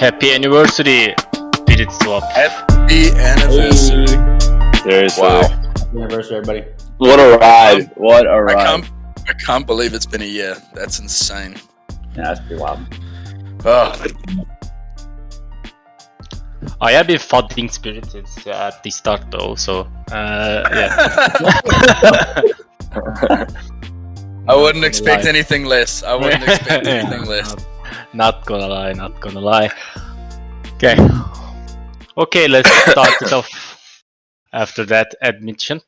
Happy anniversary, SpiritSwap. Happy anniversary. Seriously. Wow. Happy anniversary, everybody. What a ride. What a ride. I can't believe it's been a year. That's insane. Yeah, that's pretty wild. Oh, I have been fudding spirits at the start though, so yeah. I wouldn't expect anything less. I wouldn't expect anything less. Not gonna lie. Okay, let's start it off after that admission.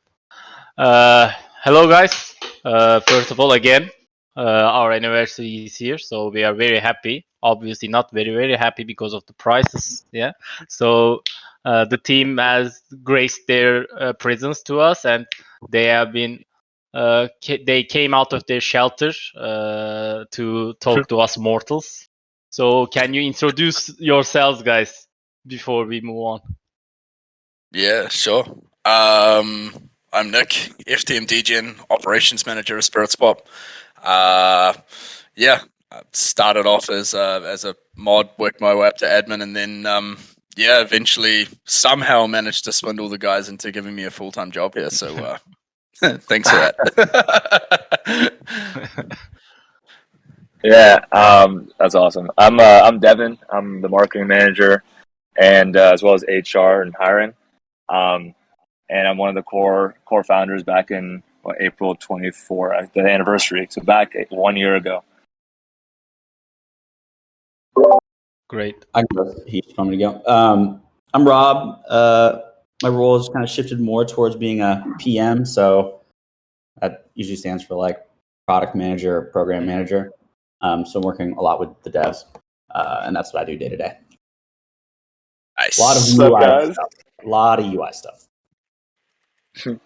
Hello guys. First of all, again, our anniversary is here, so we are very happy. Obviously not very happy because of the prices, yeah. So the team has graced their presence to us, and they have been they came out of their shelter to talk to us mortals. So can you introduce yourselves, guys, before we move on? Yeah, sure. I'm Nick, FTM DGen, Operations Manager of SpiritSwap. Yeah, I started off as a mod, worked my way up to admin, and then eventually somehow managed to swindle the guys into giving me a full-time job here. So thanks for that. Yeah, that's awesome. I'm Devin. I'm the marketing manager, and as well as HR and hiring. And I'm one of the core founders back in April 24, the anniversary. So back 1 year ago. Great. I can go. He's coming to go. I'm Rob. My role has kind of shifted more towards being a PM. So that usually stands for like product manager, program manager. So I'm working a lot with the devs, and that's what I do day to day. Nice. A lot of What's up, UI guys? stuff. A lot of UI stuff.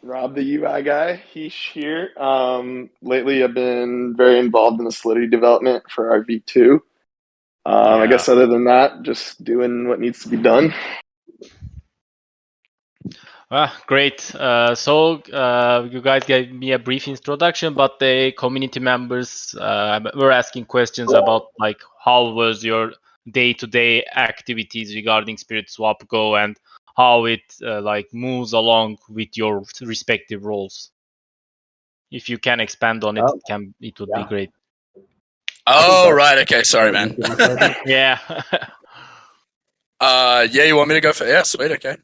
Rob, the UI guy, he's here. Lately, I've been very involved in the Solidity development for our V2. I guess other than that, just doing what needs to be done. Great. So you guys gave me a brief introduction, but the community members were asking questions about like how was your day-to-day activities regarding SpiritSwap Go and how it like moves along with your respective roles. If you can expand on it, it would be great. Oh, right. Okay. Sorry, man. Yeah. You want me to go for? Yeah, sweet. Okay.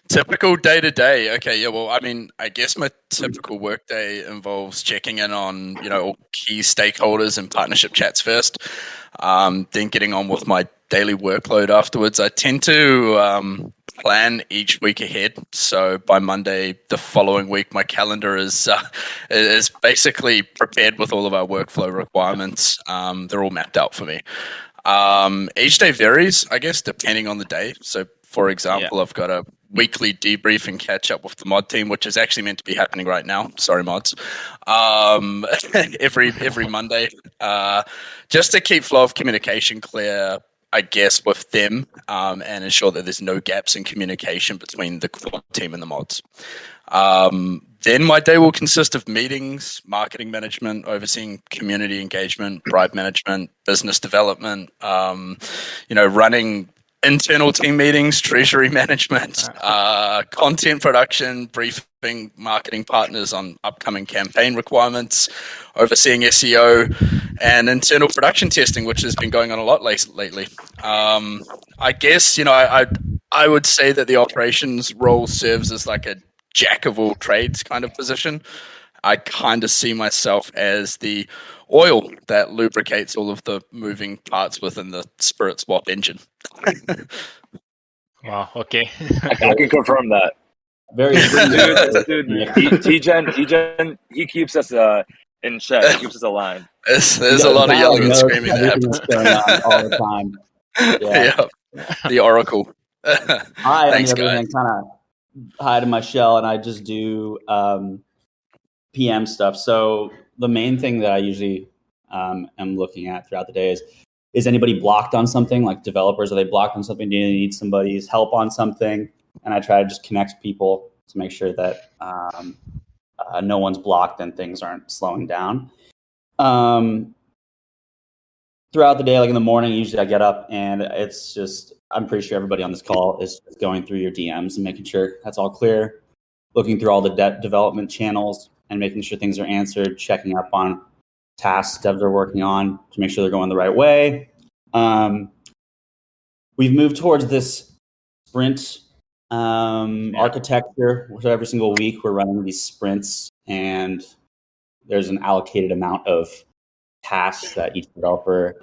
Typical day to day. Okay, yeah. Well, I mean, I guess my typical work day involves checking in on all key stakeholders and partnership chats first, then getting on with my daily workload afterwards. I tend to plan each week ahead. So by Monday the following week, my calendar is basically prepared with all of our workflow requirements. They're all mapped out for me. Each day varies, I guess, depending on the day. So, for example, I've got a weekly debrief and catch up with the mod team, which is actually meant to be happening right now. Sorry, mods. Every Monday, just to keep flow of communication clear, I guess, with them, and ensure that there's no gaps in communication between the core team and the mods. Then my day will consist of meetings, marketing management, overseeing community engagement, bribe management, business development, running internal team meetings, treasury management, content production, briefing marketing partners on upcoming campaign requirements, overseeing SEO, and internal production testing, which has been going on a lot lately. I guess, I would say that the operations role serves as like a jack of all trades kind of position. I kind of see myself as the oil that lubricates all of the moving parts within the SpiritSwap engine. Wow. Okay. I can confirm that. Very dude. TGen, he keeps us in check. He keeps us aligned. There's a lot of yelling and screaming that happens going on all the time. Yeah. The Oracle. Thanks, guys. Kind of hide in my shell, and I just do PM stuff. So the main thing that I usually am looking at throughout the day is anybody blocked on something? Like developers, are they blocked on something? Do you need somebody's help on something? And I try to just connect people to make sure that no one's blocked and things aren't slowing down. throughout the day, like in the morning, usually I get up and it's just, I'm pretty sure everybody on this call is just going through your DMs and making sure that's all clear, looking through all the debt development channels and making sure things are answered, checking up on tasks devs are working on to make sure they're going the right way. We've moved towards this sprint architecture. So every single week we're running these sprints, and there's an allocated amount of tasks that each developer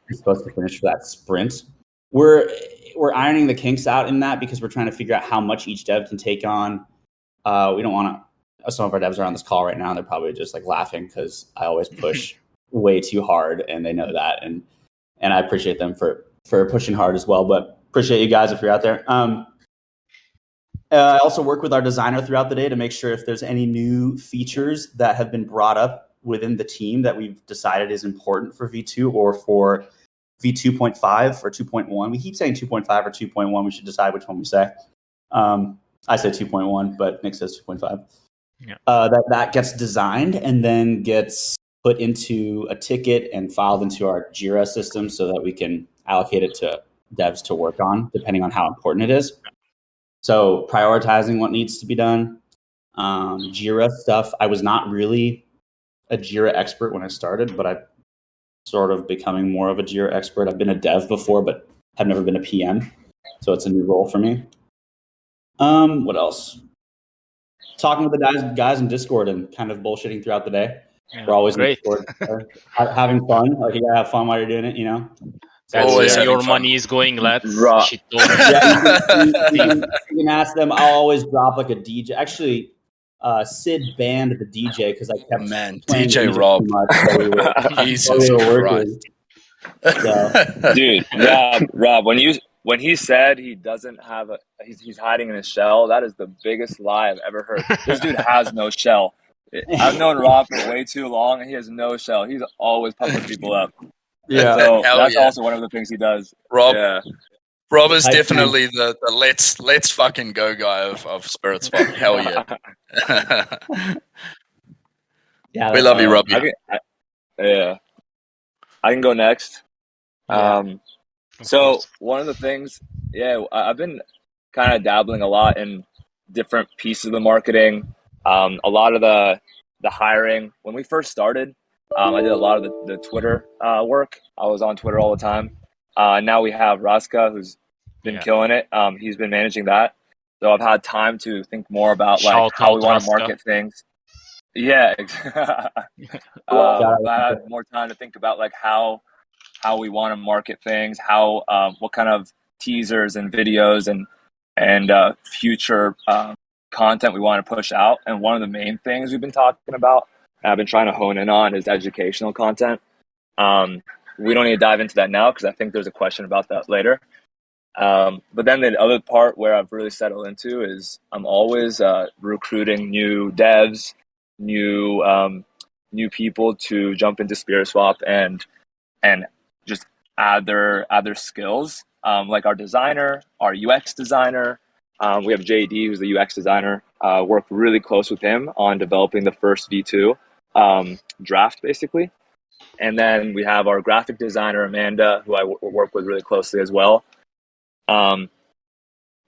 is supposed to finish for that sprint. We're ironing the kinks out in that because we're trying to figure out how much each dev can take on. We don't want to. Some of our devs are on this call right now, and they're probably just like laughing because I always push way too hard, and they know that, and I appreciate them for pushing hard as well. But appreciate you guys if you're out there. I also work with our designer throughout the day to make sure if there's any new features that have been brought up within the team that we've decided is important for V2 or for V2.5 or 2.1. We keep saying 2.5 or 2.1. We should decide which one we say. I say 2.1, but Nick says 2.5. Yeah. That gets designed and then gets put into a ticket and filed into our Jira system so that we can allocate it to devs to work on, depending on how important it is. So prioritizing what needs to be done. Jira stuff. I was not really a Jira expert when I started, but I'm sort of becoming more of a Jira expert. I've been a dev before, but have never been a PM. So it's a new role for me. What else? Talking with the guys in Discord and kind of bullshitting throughout the day. Yeah, We're always great. in Discord, having fun. Like you gotta have fun while you're doing it, you know. That's Always where your having fun. money is going, lads. Right. Shit talk. Yeah, you can ask them. I'll always drop like a DJ. Actually, Sid banned the DJ because I kept playing DJ music Rob. too much while we were, Jesus while we were working. Christ. So, Dude, Rob, when he said he doesn't have he's hiding in his shell, that is the biggest lie I've ever heard. This dude has no shell. I've known Rob for way too long, and he has no shell. He's always pumping people up. yeah. So Hell that's yeah. also one of the things he does. Rob, Yeah. Rob is I definitely the let's fucking go guy of SpiritSwap. Hell yeah. Yeah, We love you, Rob. Yeah. I can go next. Yeah, of So course. one of the things, I've been kind of dabbling a lot in different pieces of the marketing. A lot of the hiring. When we first started, I did a lot of the Twitter work. I was on Twitter all the time. Now we have Raska, who's been killing it. He's been managing that. So I've had time to think more about like Shout how we out want to Raska. market things. Yeah. I had more time to think about like how we want to market things, how what kind of teasers and videos and future content we want to push out. And one of the main things we've been talking about, and I've been trying to hone in on, is educational content. We don't need to dive into that now because I think there's a question about that later. But then the other part where I've really settled into is I'm always recruiting new devs, new people to jump into SpiritSwap and just add their skills. Like our designer, our UX designer. We have JD, who's the UX designer. Worked really close with him on developing the first V2 draft, basically. And then we have our graphic designer, Amanda, who I work with really closely as well. And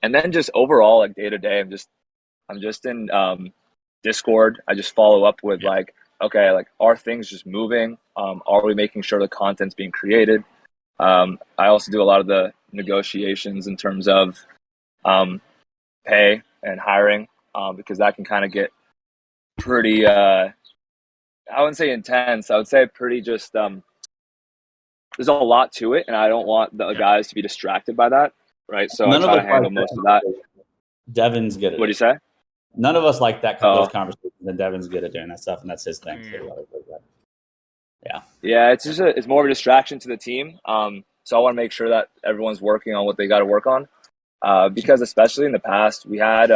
then just overall, like day to day, I'm just in Discord. I just follow up with like, okay, like are things just moving? Are we making sure the content's being created? I also do a lot of the negotiations in terms of pay and hiring because that can kind of get pretty, I wouldn't say intense. I would say pretty just, there's a lot to it and I don't want the guys to be distracted by that, right? So I try to handle most of that. Devin's good at it. What do you say? None of us like those conversations, and Devin's good at doing that stuff, and that's his thing. Yeah, it's just it's more of a distraction to the team. So I want to make sure that everyone's working on what they got to work on, because especially in the past, we had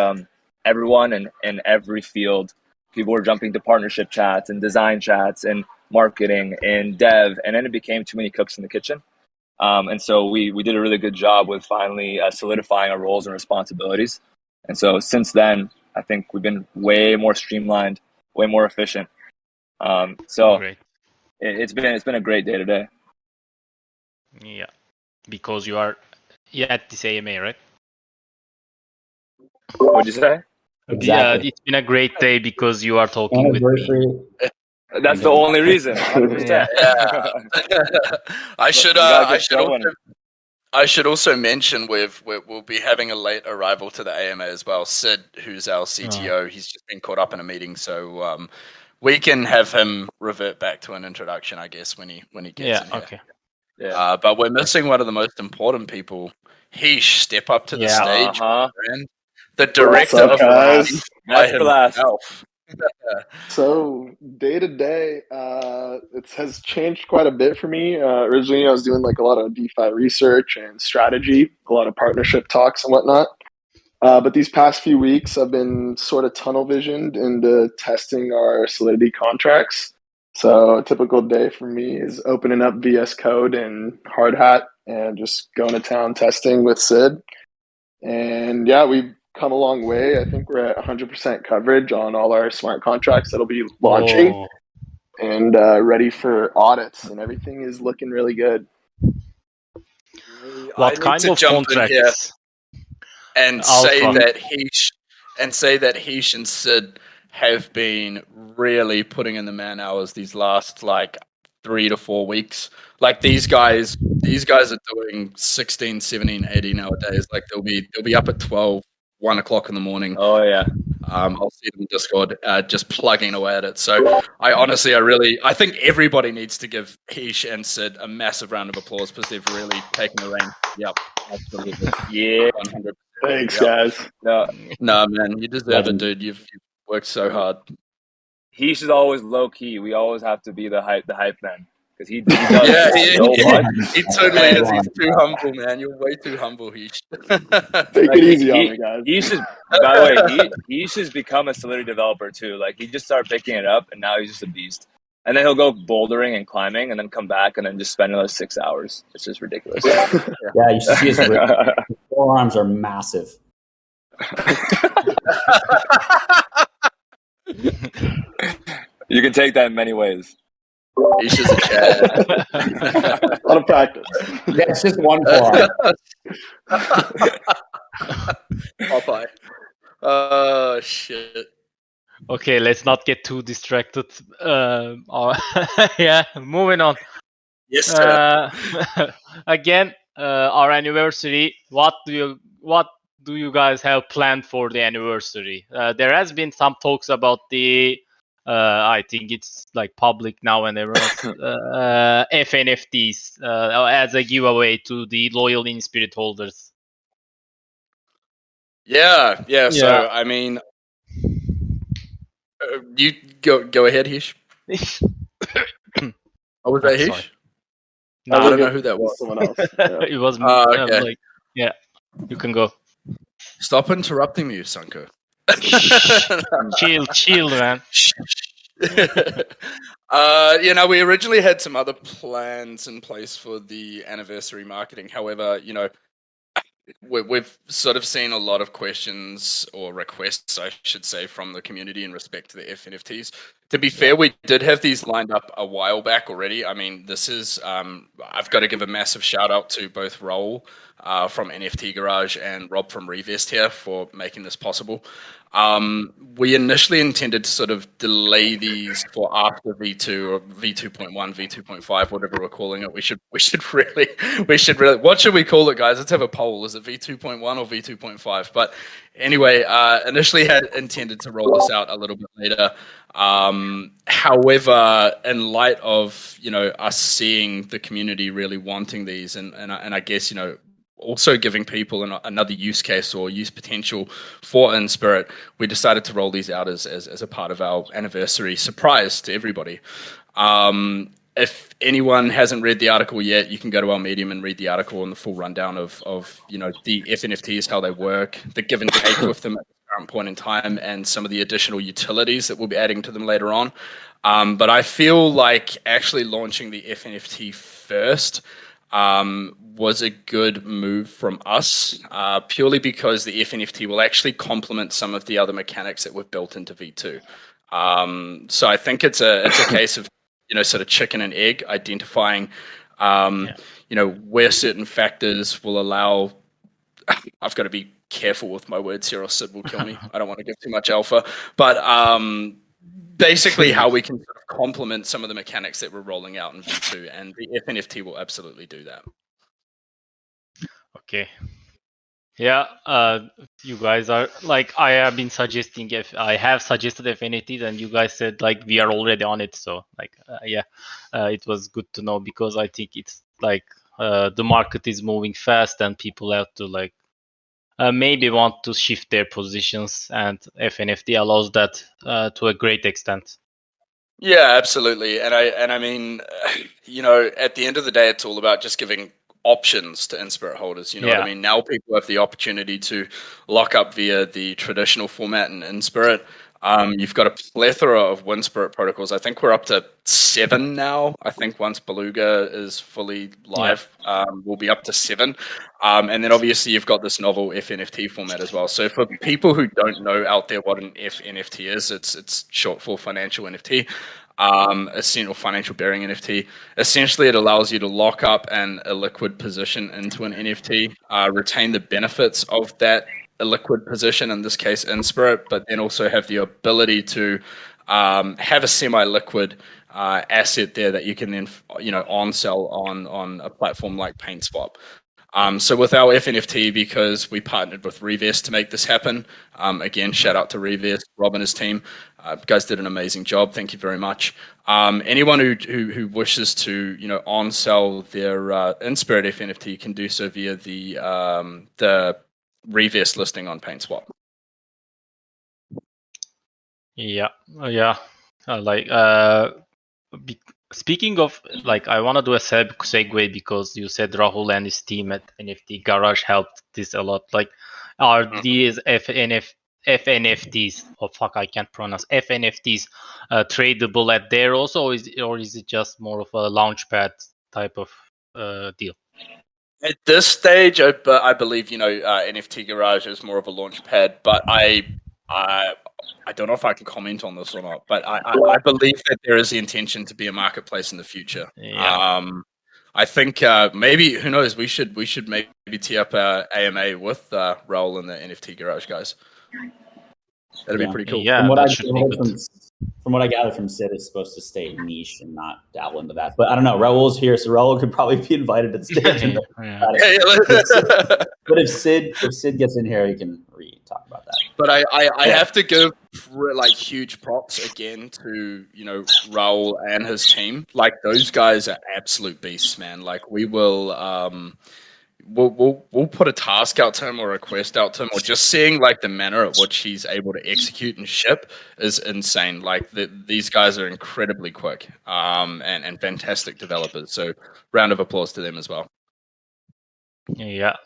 everyone in every field. People were jumping to partnership chats and design chats and marketing and dev, and then it became too many cooks in the kitchen. And so we did a really good job with finally solidifying our roles and responsibilities. And so since then, I think we've been way more streamlined, way more efficient. So Great. it's been a great day today. Yeah, because you are at this AMA, right? What'd you say? Exactly. It's been a great day because you are talking with me. Anniversary. That's the only reason. 100%. Yeah. I should We gotta I get should going. also I should also mention we'll be having a late arrival to the AMA as well. Sid, who's our CTO, he's just been caught up in a meeting, so we can have him revert back to an introduction, I guess, when he gets in here. Okay. Yeah. But we're missing one of the most important people. Heesh, step up to the stage, man. The director up, of guys? Rugby That's by for last. himself. So day to day, it has changed quite a bit for me. Originally, I was doing like a lot of DeFi research and strategy, a lot of partnership talks and whatnot. But these past few weeks, I've been sort of tunnel visioned into testing our Solidity contracts. So a typical day for me is opening up VS Code and Hard Hat and just going to town testing with Sid. And yeah, we've come a long way. I think we're at 100% coverage on all our smart contracts that'll be launching and ready for audits, and everything is looking really good. What kind of contracts? And say that Heesh and Sid have been really putting in the man hours these last like 3 to 4 weeks. Like these guys are doing 16, 17, 18 hour days. Like they'll be up at 12, 1 o'clock in the morning. Oh yeah. I'll see them in Discord, just plugging away at it. So I think everybody needs to give Heesh and Sid a massive round of applause because they've really taken the reins. Yep, absolutely. Yeah. 100%. Thanks, guys. No, man, you deserve it, dude. You've worked so hard. He should always low key. We always have to be the hype man because he does so much. He totally is. He's too humble, man. You're way too humble, Heesh. Take it easy on me, guys. He should. By the way, he should become a Solidity developer too. Like he just started picking it up, and now he's just a beast. And then he'll go bouldering and climbing, and then come back, and then just spend another 6 hours. It's just ridiculous. Yeah, you should see his forearms are massive. You can take that in many ways. He's just a Chad. A lot of practice. Yeah, it's just one forearm. Popeye. Oh shit. Okay, let's not get too distracted. Yeah, moving on. Yes, sir. Again, our anniversary. What do you guys have planned for the anniversary? There has been some talks about the. I think it's like public now and everyone's fNFTs as a giveaway to the loyal winSpirit holders. Yeah. So I mean, you go ahead, Heesh. Oh, was that Heesh? Sorry. No, I don't know who that was. Someone else. Yeah. It was me. Okay. Yeah, you can go. Stop interrupting me, Sanko. Chill, man. We originally had some other plans in place for the anniversary marketing. However, we've sort of seen a lot of questions or requests, I should say, from the community in respect to the fNFTs. To be fair, we did have these lined up a while back already. I mean, this is, I've got to give a massive shout out to both Raul from NFT Garage and Rob from Revest here for making this possible. We initially intended to sort of delay these for after V2 or V2.1, V2.5, whatever we're calling it. We should really, what should we call it, guys? Let's have a poll. Is it V2.1 or V2.5? But anyway, initially had intended to roll this out a little bit later. However, in light of, us seeing the community really wanting these and I guess, also giving people another use case or use potential for winSpirit, we decided to roll these out as a part of our anniversary surprise to everybody. If anyone hasn't read the article yet, you can go to our Medium and read the article and the full rundown of the fNFTs, how they work, the give and take with them at the current point in time, and some of the additional utilities that we'll be adding to them later on. But I feel like actually launching the fNFT first was a good move from us, purely because the fNFT will actually complement some of the other mechanics that we've built into V2. So I think it's a case of sort of chicken and egg, identifying Where certain factors will allow. I've got to be careful with my words here, or Sid will kill me. I don't want to give too much alpha, but basically how we can sort of complement some of the mechanics that we're rolling out in V2, and the fNFT will absolutely do that. Okay. Yeah, you guys are like, I have been suggesting, if I have suggested fNFTs and you guys said like we are already on it, so like it was good to know, because I think it's like the market is moving fast and people have to like maybe want to shift their positions, and fNFT allows that to a great extent. Yeah, absolutely. And I mean, at the end of the day, it's all about just giving options to winSpirit holders. You know what I mean? Now people have the opportunity to lock up via the traditional format in winSpirit. You've got a plethora of winSpirit protocols. I think we're up to 7 now. I think once Beluga is fully live, we'll be up to 7. And then obviously you've got this novel fNFT format as well. So for people who don't know out there what an fNFT is, it's short for financial NFT. Essential financial bearing NFT. Essentially, it allows you to lock up a liquid position into an NFT, retain the benefits of that illiquid position, in this case winSpirit, but then also have the ability to have a semi-liquid asset there that you can then on sell on a platform like PaintSwap. So with our fNFT, because we partnered with Revest to make this happen, again, shout out to Revest, Rob and his team. You guys did an amazing job. Thank you very much. Anyone who wishes to on sell their winSpirit fNFT can do so via the Revest listing on PaintSwap. Speaking of, like, I want to do a segue, because you said Rahul and his team at NFT Garage helped this a lot. Like, are these fNFTs? Oh fuck, I can't pronounce fNFTs. Tradable at there also, or is it just more of a launchpad type of deal? At this stage, I believe NFT Garage is more of a launch pad, but I don't know if I can comment on this or not. But I believe that there is the intention to be a marketplace in the future. Yeah. I think maybe, who knows, we should maybe tee up a AMA with Raul and the NFT Garage guys. That'd be pretty cool. Yeah, that should be good. From what I gather from Sid, it's supposed to stay niche and not dabble into that. But I don't know. Raul's here, so Raul could probably be invited to the stage. But if Sid gets in here, he can talk about that. But I have to give like huge props again to Raul and his team. Like, those guys are absolute beasts, man. Like, we will we'll put a task out to him or a request out to him, or just seeing like the manner at which he's able to execute and ship is insane. Like, these guys are incredibly quick and fantastic developers. So round of applause to them as well. Yeah.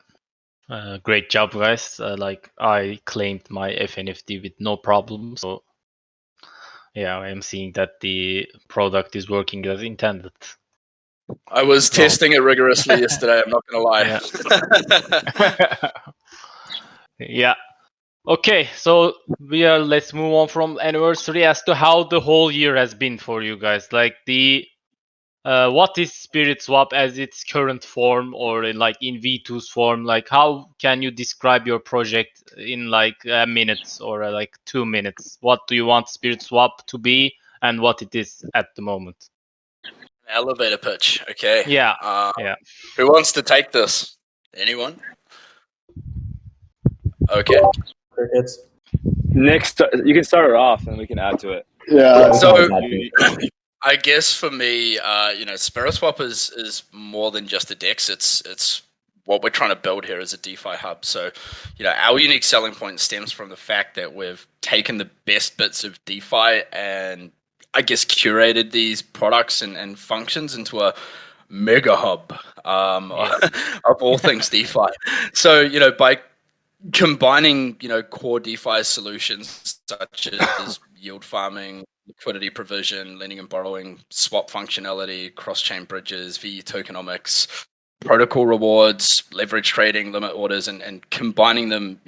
Great job, guys. Like, I claimed my fNFT with no problem. So yeah, I'm seeing that the product is working as intended. I was testing it rigorously yesterday, I'm not going to lie. Yeah. Okay, so let's move on from anniversary as to how the whole year has been for you guys. Like, what is SpiritSwap as its current form, or in V2's form? Like, how can you describe your project in like a minute or like 2 minutes? What do you want SpiritSwap to be, and what it is at the moment? Elevator pitch, okay. Yeah. Who wants to take this? Anyone? Okay. Nick, you can start it off, and we can add to it. Yeah. So I guess for me, SpiritSwap is more than just a DEX. It's what we're trying to build here is a DeFi hub. So, our unique selling point stems from the fact that we've taken the best bits of DeFi and, I guess, curated these products and functions into a mega hub of all things DeFi. So, by combining, core DeFi solutions such as yield farming, liquidity provision, lending and borrowing, swap functionality, cross-chain bridges, VE tokenomics, protocol rewards, leverage trading, limit orders, and combining them,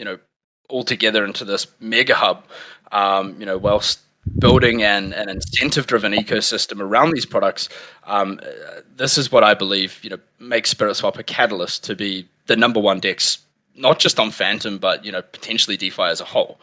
all together into this mega hub, whilst building an incentive-driven ecosystem around these products, this is what I believe makes SpiritSwap a catalyst to be the number one DEX, not just on Phantom, but potentially DeFi as a whole.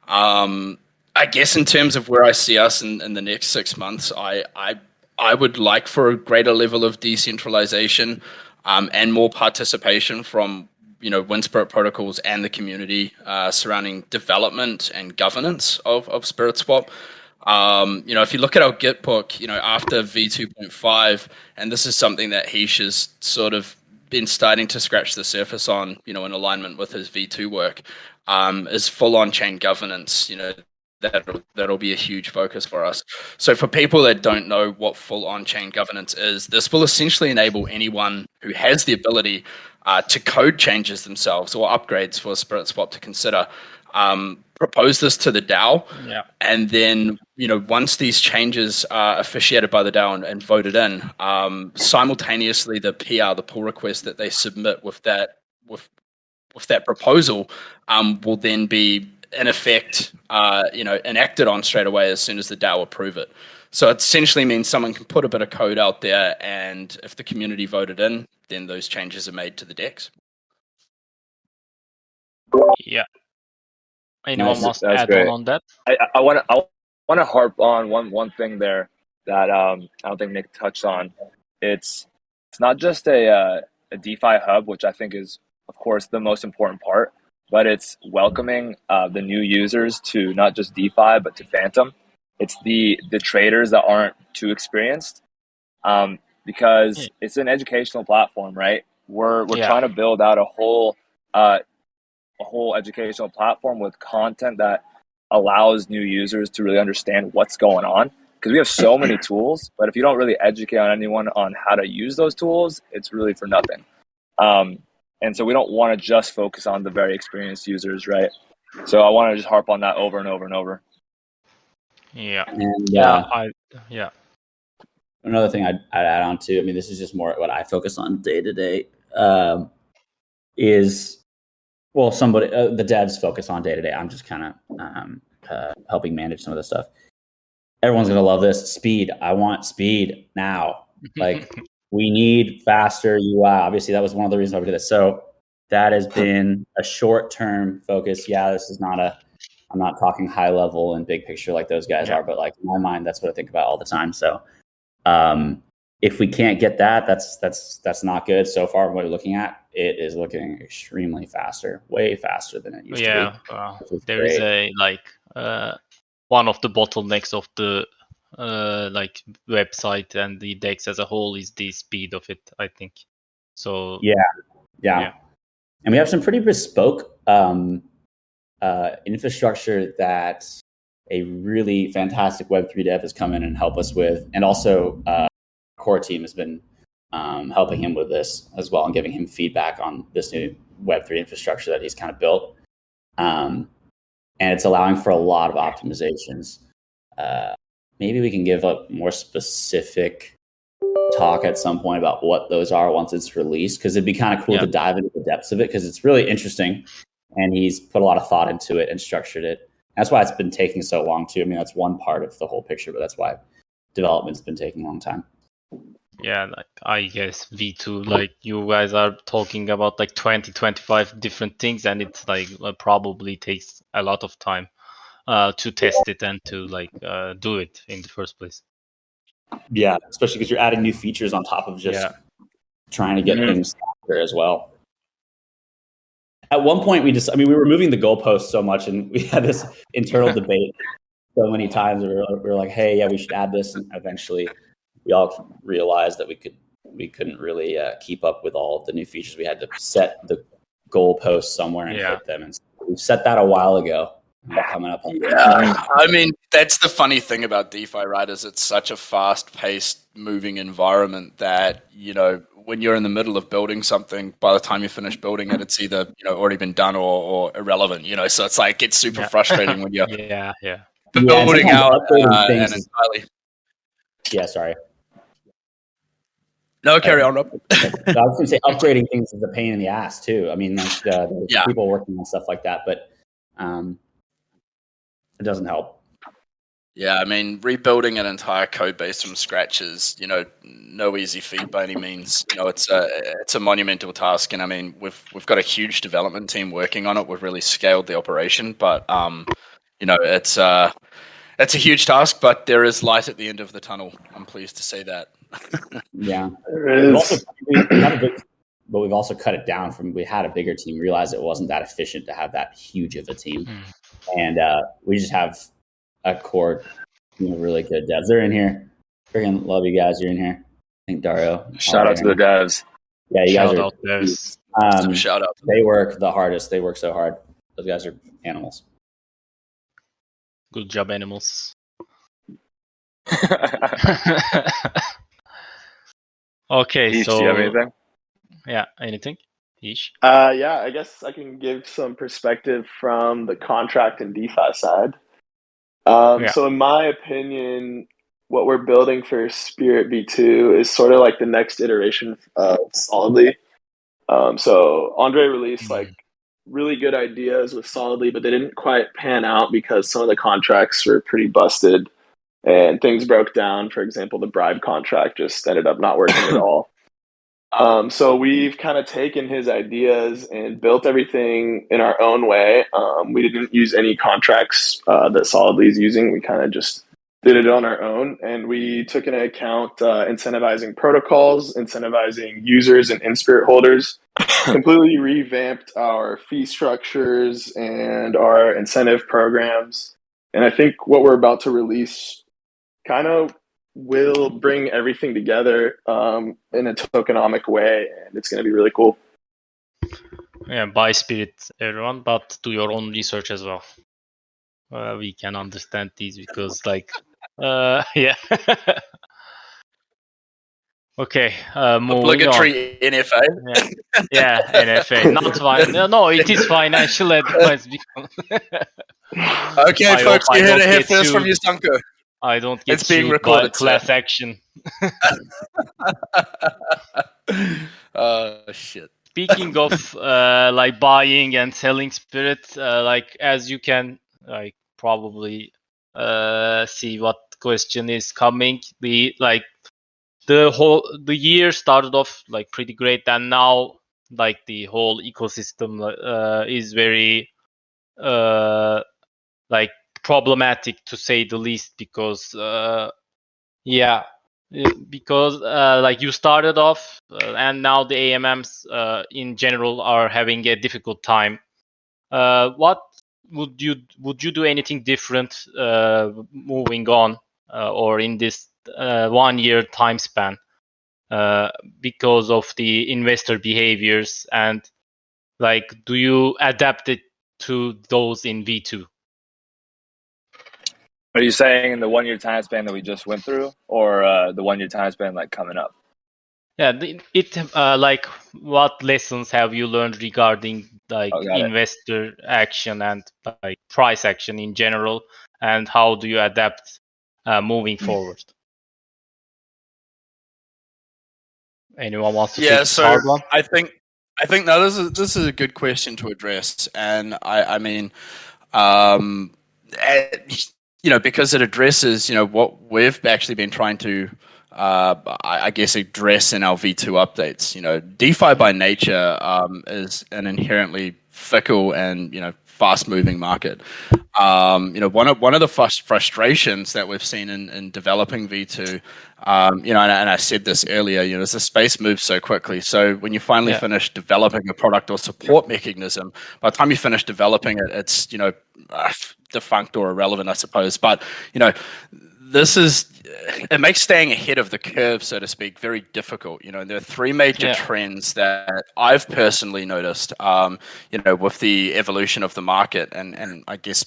I guess in terms of where I see us in the next 6 months, I would like for a greater level of decentralization and more participation from winSpirit protocols and the community surrounding development and governance of SpiritSwap. If you look at our Git book, after v2.5, and this is something that Heesh has sort of been starting to scratch the surface on, in alignment with his v2 work, is full on-chain governance. That'll be a huge focus for us. So for people that don't know what full on-chain governance is, this will essentially enable anyone who has the ability to code changes themselves or upgrades for SpiritSwap to consider, propose this to the DAO, and then once these changes are officiated by the DAO and voted in, simultaneously the PR, the pull request that they submit with that proposal, will then be in effect, enacted on straight away as soon as the DAO approve it. So it essentially means someone can put a bit of code out there, and if the community voted in, then those changes are made to the DEX. Yeah. Anyone wants to That's add great. on that? I want to harp on one thing there that I don't think Nick touched on. It's not just a DeFi hub, which I think is, of course, the most important part, but it's welcoming the new users to not just DeFi, but to Phantom. It's the traders that aren't too experienced, because it's an educational platform, right? We're trying to build out a whole educational platform with content that allows new users to really understand what's going on. Because we have so many tools, but if you don't really educate anyone on how to use those tools, it's really for nothing. And so we don't want to just focus on the very experienced users, right? So I want to just harp on that over and over and over. Yeah. And, another thing I'd add on to, this is just more what I focus on day to day, is, well, the devs focus on day to day. I'm just kind of helping manage some of this stuff. Everyone's going to love this. Speed. I want speed now. We need faster UI. Obviously, that was one of the reasons why we did this. So that has been a short-term focus. Yeah, this is not I'm not talking high level and big picture like those guys are, but in my mind, that's what I think about all the time. So if we can't get that, that's not good. So far, what we're looking at, it is looking extremely faster, way faster than it used to be. There is one of the bottlenecks of the website and the DEX as a whole is the speed of it, I think. So yeah. And we have some pretty bespoke infrastructure that a really fantastic Web3 dev has come in and help us with, and also core team has been helping him with this as well and giving him feedback on this new Web3 infrastructure that he's kind of built. And it's allowing for a lot of optimizations. Maybe we can give a more specific talk at some point about what those are once it's released, because it'd be kind of cool to dive into the depths of it, because it's really interesting. And he's put a lot of thought into it and structured it. That's why it's been taking so long too. That's one part of the whole picture, but that's why development's been taking a long time. Yeah, I guess V2, you guys are talking about 20, 25 different things, and it's probably takes a lot of time to test it and to do it in the first place. Yeah, especially because you're adding new features on top of just trying to get things faster as well. At one point, we were moving the goalposts so much, and we had this internal debate so many times. We were like, "Hey, yeah, we should add this." And eventually, we all realized that we couldn't really keep up with all of the new features. We had to set the goalposts somewhere and hit them, and we set that a while ago. Coming up. That's the funny thing about DeFi, right? Is it's such a fast-paced, moving environment that when you're in the middle of building something, by the time you finish building it, it's either already been done or irrelevant. So it's it's super frustrating when you're building out and entirely. Yeah, sorry. No, carry on, Rob. I was going to say upgrading things is a pain in the ass too. The people working on stuff like that, but it doesn't help. Yeah, I mean, rebuilding an entire code base from scratch is, no easy feat by any means. It's a monumental task, and I mean, we've got a huge development team working on it. We've really scaled the operation, but it's a huge task, but there is light at the end of the tunnel. I'm pleased to say that. Yeah, There we've is. also we have a big, but we've also cut it down from. We had a bigger team, realized it wasn't that efficient to have that huge of a team, and we just have a core, really good devs. They're in here. Freaking love you guys. You're in here. I think Dario. Shout out to the devs. Yeah, you guys Shout are. out devs. Some shout out. They work the hardest. They work so hard. Those guys are animals. Good job, animals. Okay, Ish, so do you have anything? yeah, anything? Ish? Yeah, I guess I can give some perspective from the contract and DeFi side. So in my opinion, what we're building for Spirit V2 is sort of like the next iteration of Solidly. So Andre released like really good ideas with Solidly, but they didn't quite pan out because some of the contracts were pretty busted and things broke down. For example, the bribe contract just ended up not working at all. So we've kind of taken his ideas and built everything in our own way. We didn't use any contracts that Solidly is using. We kind of just did it on our own, and we took into account incentivizing protocols, incentivizing users and winSpirit holders, completely revamped our fee structures and our incentive programs. And I think what we're about to release kind of will bring everything together in a tokenomic way, and it's going to be really cool. Yeah, buy Spirit, everyone, but do your own research as well. We can understand these because, yeah. Okay, moving Obligatory on. NFA. Yeah, NFA. Not fine. No, it is financial advice. Okay, folks, you heard it here first from Yusunko. I don't get It's being sued recorded, by class action. Shit. Speaking of buying and selling Spirit, as you can probably see what question is coming, the year started off pretty great, and now the whole ecosystem is very problematic, to say the least, because you started off and now the AMMs in general are having a difficult time. What would you do anything different moving on or in this 1 year time span because of the investor behaviors, and do you adapt it to those in V2? Are you saying in the 1 year time span that we just went through, or the 1 year time span coming up? Yeah, what lessons have you learned regarding investor action and price action in general, and how do you adapt moving forward? Anyone wants to take this hard one? I think no, this is a good question to address, and I mean, because it addresses what we've actually been trying to I guess address in our V2 updates. DeFi by nature is an inherently fickle and fast moving market. One of the frustrations that we've seen in developing V2, and I said this earlier, as the space moves so quickly. So when you finally finish developing a product or support mechanism, by the time you finish developing it, it's defunct or irrelevant, I suppose. But it makes staying ahead of the curve, so to speak, very difficult. There are three major trends that I've personally noticed, with the evolution of the market. And I guess,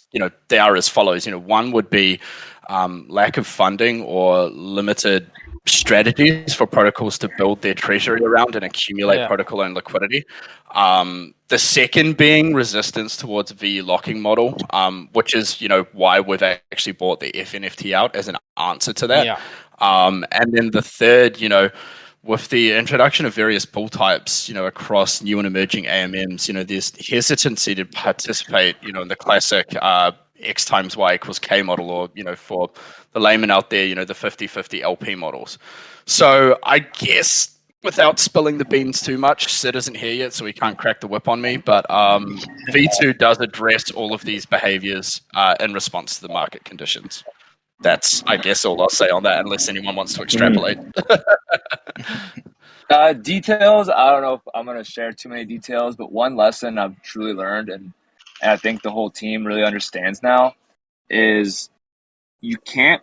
they are as follows. One would be lack of funding or limited strategies for protocols to build their treasury around and accumulate protocol and liquidity. The second being resistance towards VE locking model, which is why we've actually bought the fNFT out as an answer to that. And then the third, with the introduction of various pool types, across new and emerging AMMs, there's hesitancy to participate, in the classic X times Y equals K model, or, for the layman out there, the 50-50 LP models. So I guess without spilling the beans too much, Sid isn't here yet, so he can't crack the whip on me, but V2 does address all of these behaviors in response to the market conditions. That's, I guess, all I'll say on that, unless anyone wants to extrapolate. Details, I don't know if I'm going to share too many details, but one lesson I've truly learned, and I think the whole team really understands now, is you can't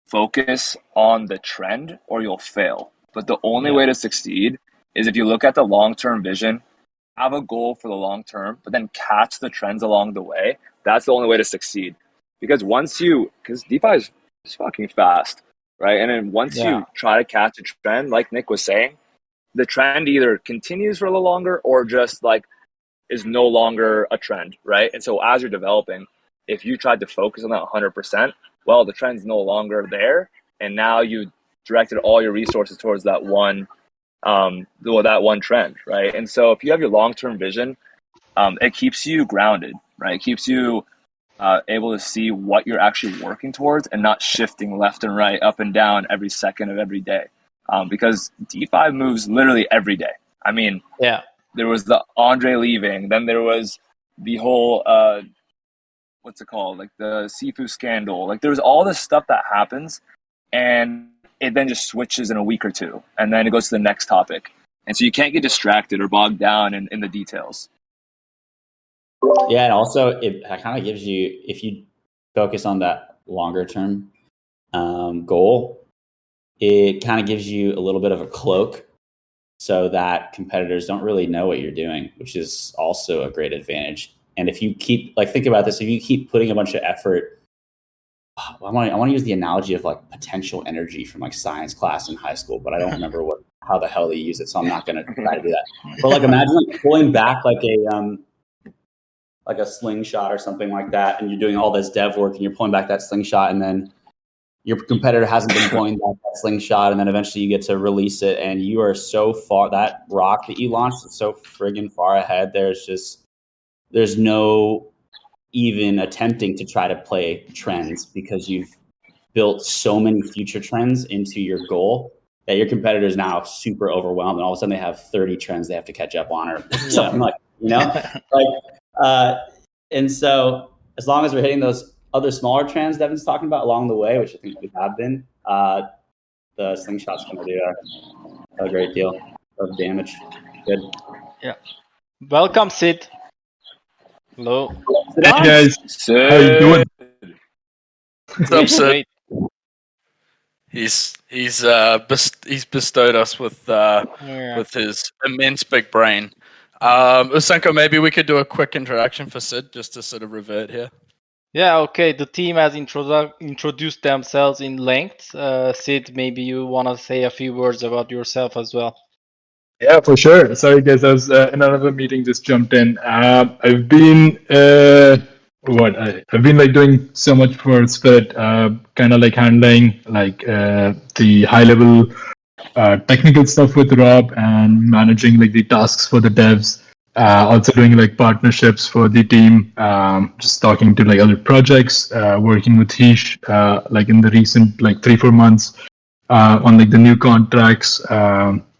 focus on the trend or you'll fail. But the only way to succeed is if you look at the long-term vision, have a goal for the long term, but then catch the trends along the way. That's the only way to succeed. Because DeFi is fucking fast, right? And then once you try to catch a trend, like Nick was saying, the trend either continues for a little longer or just like is no longer a trend, right? And so as you're developing, if you tried to focus on that 100%, well, the trend's no longer there, and now you directed all your resources towards that one trend, right? And so if you have your long-term vision, it keeps you grounded, right? It keeps you able to see what you're actually working towards and not shifting left and right, up and down every second of every day. Because DeFi moves literally every day. I mean, there was the Andre leaving, then there was the whole what's it called, like the Sifu scandal. Like there's all this stuff that happens, and it then just switches in a week or two, and then it goes to the next topic. And so you can't get distracted or bogged down in the details. Yeah, and also it kind of gives you, if you focus on that longer term goal, it kind of gives you a little bit of a cloak so that competitors don't really know what you're doing, which is also a great advantage. And if you keep, like, think about this, if you keep putting a bunch of effort, I want to use the analogy of like potential energy from like science class in high school, but I don't remember how the hell they use it, so I'm not going to try to do that. But like imagine like pulling back like a slingshot or something like that, and you're doing all this dev work and you're pulling back that slingshot, and then your competitor hasn't been pulling back that slingshot, and then eventually you get to release it, and you are so far, that rock that you launched is so friggin' far ahead. There's no even attempting to try to play trends, because you've built so many future trends into your goal that your competitor is now super overwhelmed, and all of a sudden they have 30 trends they have to catch up on, or something like, and so as long as we're hitting those other smaller trends Devin's talking about along the way, which I think we have been, the slingshot's going to do a great deal of damage. Good. Yeah. Welcome, Sid. Hello. Hey guys, Sid. how you doing? What's up, Sid? He's bestowed us with his immense big brain. Usanko, maybe we could do a quick introduction for Sid, just to sort of revert here. Yeah, okay. The team has introduced themselves in length. Sid, maybe you want to say a few words about yourself as well. Yeah, for sure. Sorry guys, I was in another meeting, just jumped in. I've been I've been like doing so much for Spirit, kind of like handling like the high level technical stuff with Rob and managing like the tasks for the devs. Also doing like partnerships for the team, just talking to like other projects, working with Hish like in the recent like 3-4 months on like the new contracts.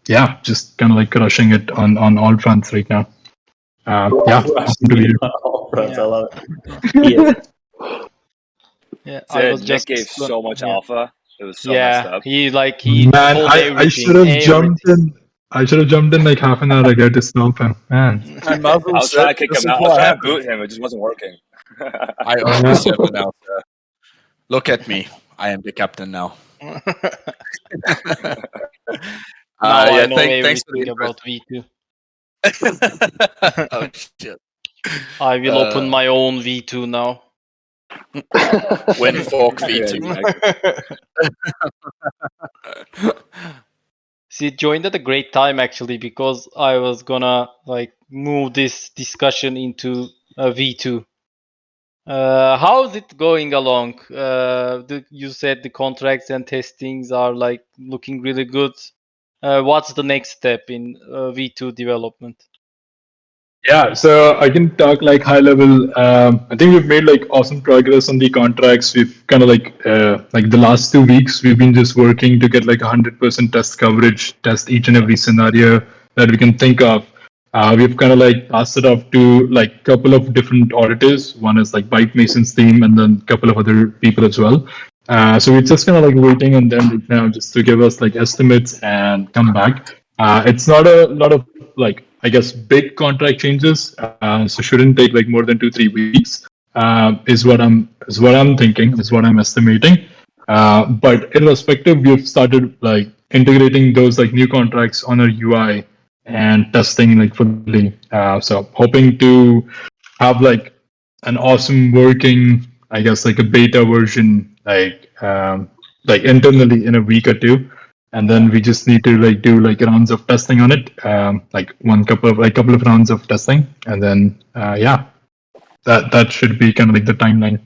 Yeah, just kind of like crushing it on all fronts right now. Awesome to be here. All fronts, I love it. Yeah, Nick gave so much alpha. It was so messed up. he Man, told I should have jumped in. I should have jumped in like half an hour ago to stop him. Man, I was trying to kick him out. I was trying to boot him. It just wasn't working. I own the server now, sir. Look at me. I am the captain now. I know thanks for everything the about V2. Oh shit! I will open my own V2 now. WinFork V2. See, it joined at a great time actually, because I was gonna like move this discussion into a V2. How's it going along? You said the contracts and testings are like looking really good. What's the next step in V2 development? Yeah, so I can talk like high level. I think we've made like awesome progress on the contracts. We've kind of like the last 2 weeks, we've been just working to get like 100% test coverage, test each and every scenario that we can think of. We've kind of like passed it off to like a couple of different auditors. One is like Byte Mason's team, and then a couple of other people as well. So we're just kind of like waiting on them right now just to give us like estimates and come back. It's not a lot of like I guess big contract changes, so shouldn't take like more than 2-3 weeks. Is what I'm thinking, is what I'm estimating. But irrespective, we've started like integrating those like new contracts on our UI and testing like fully. So hoping to have like an awesome working, I guess like a beta version like internally in a week or two, and then we just need to like do like rounds of testing on it, like couple of rounds of testing, and then yeah, that should be kind of like the timeline.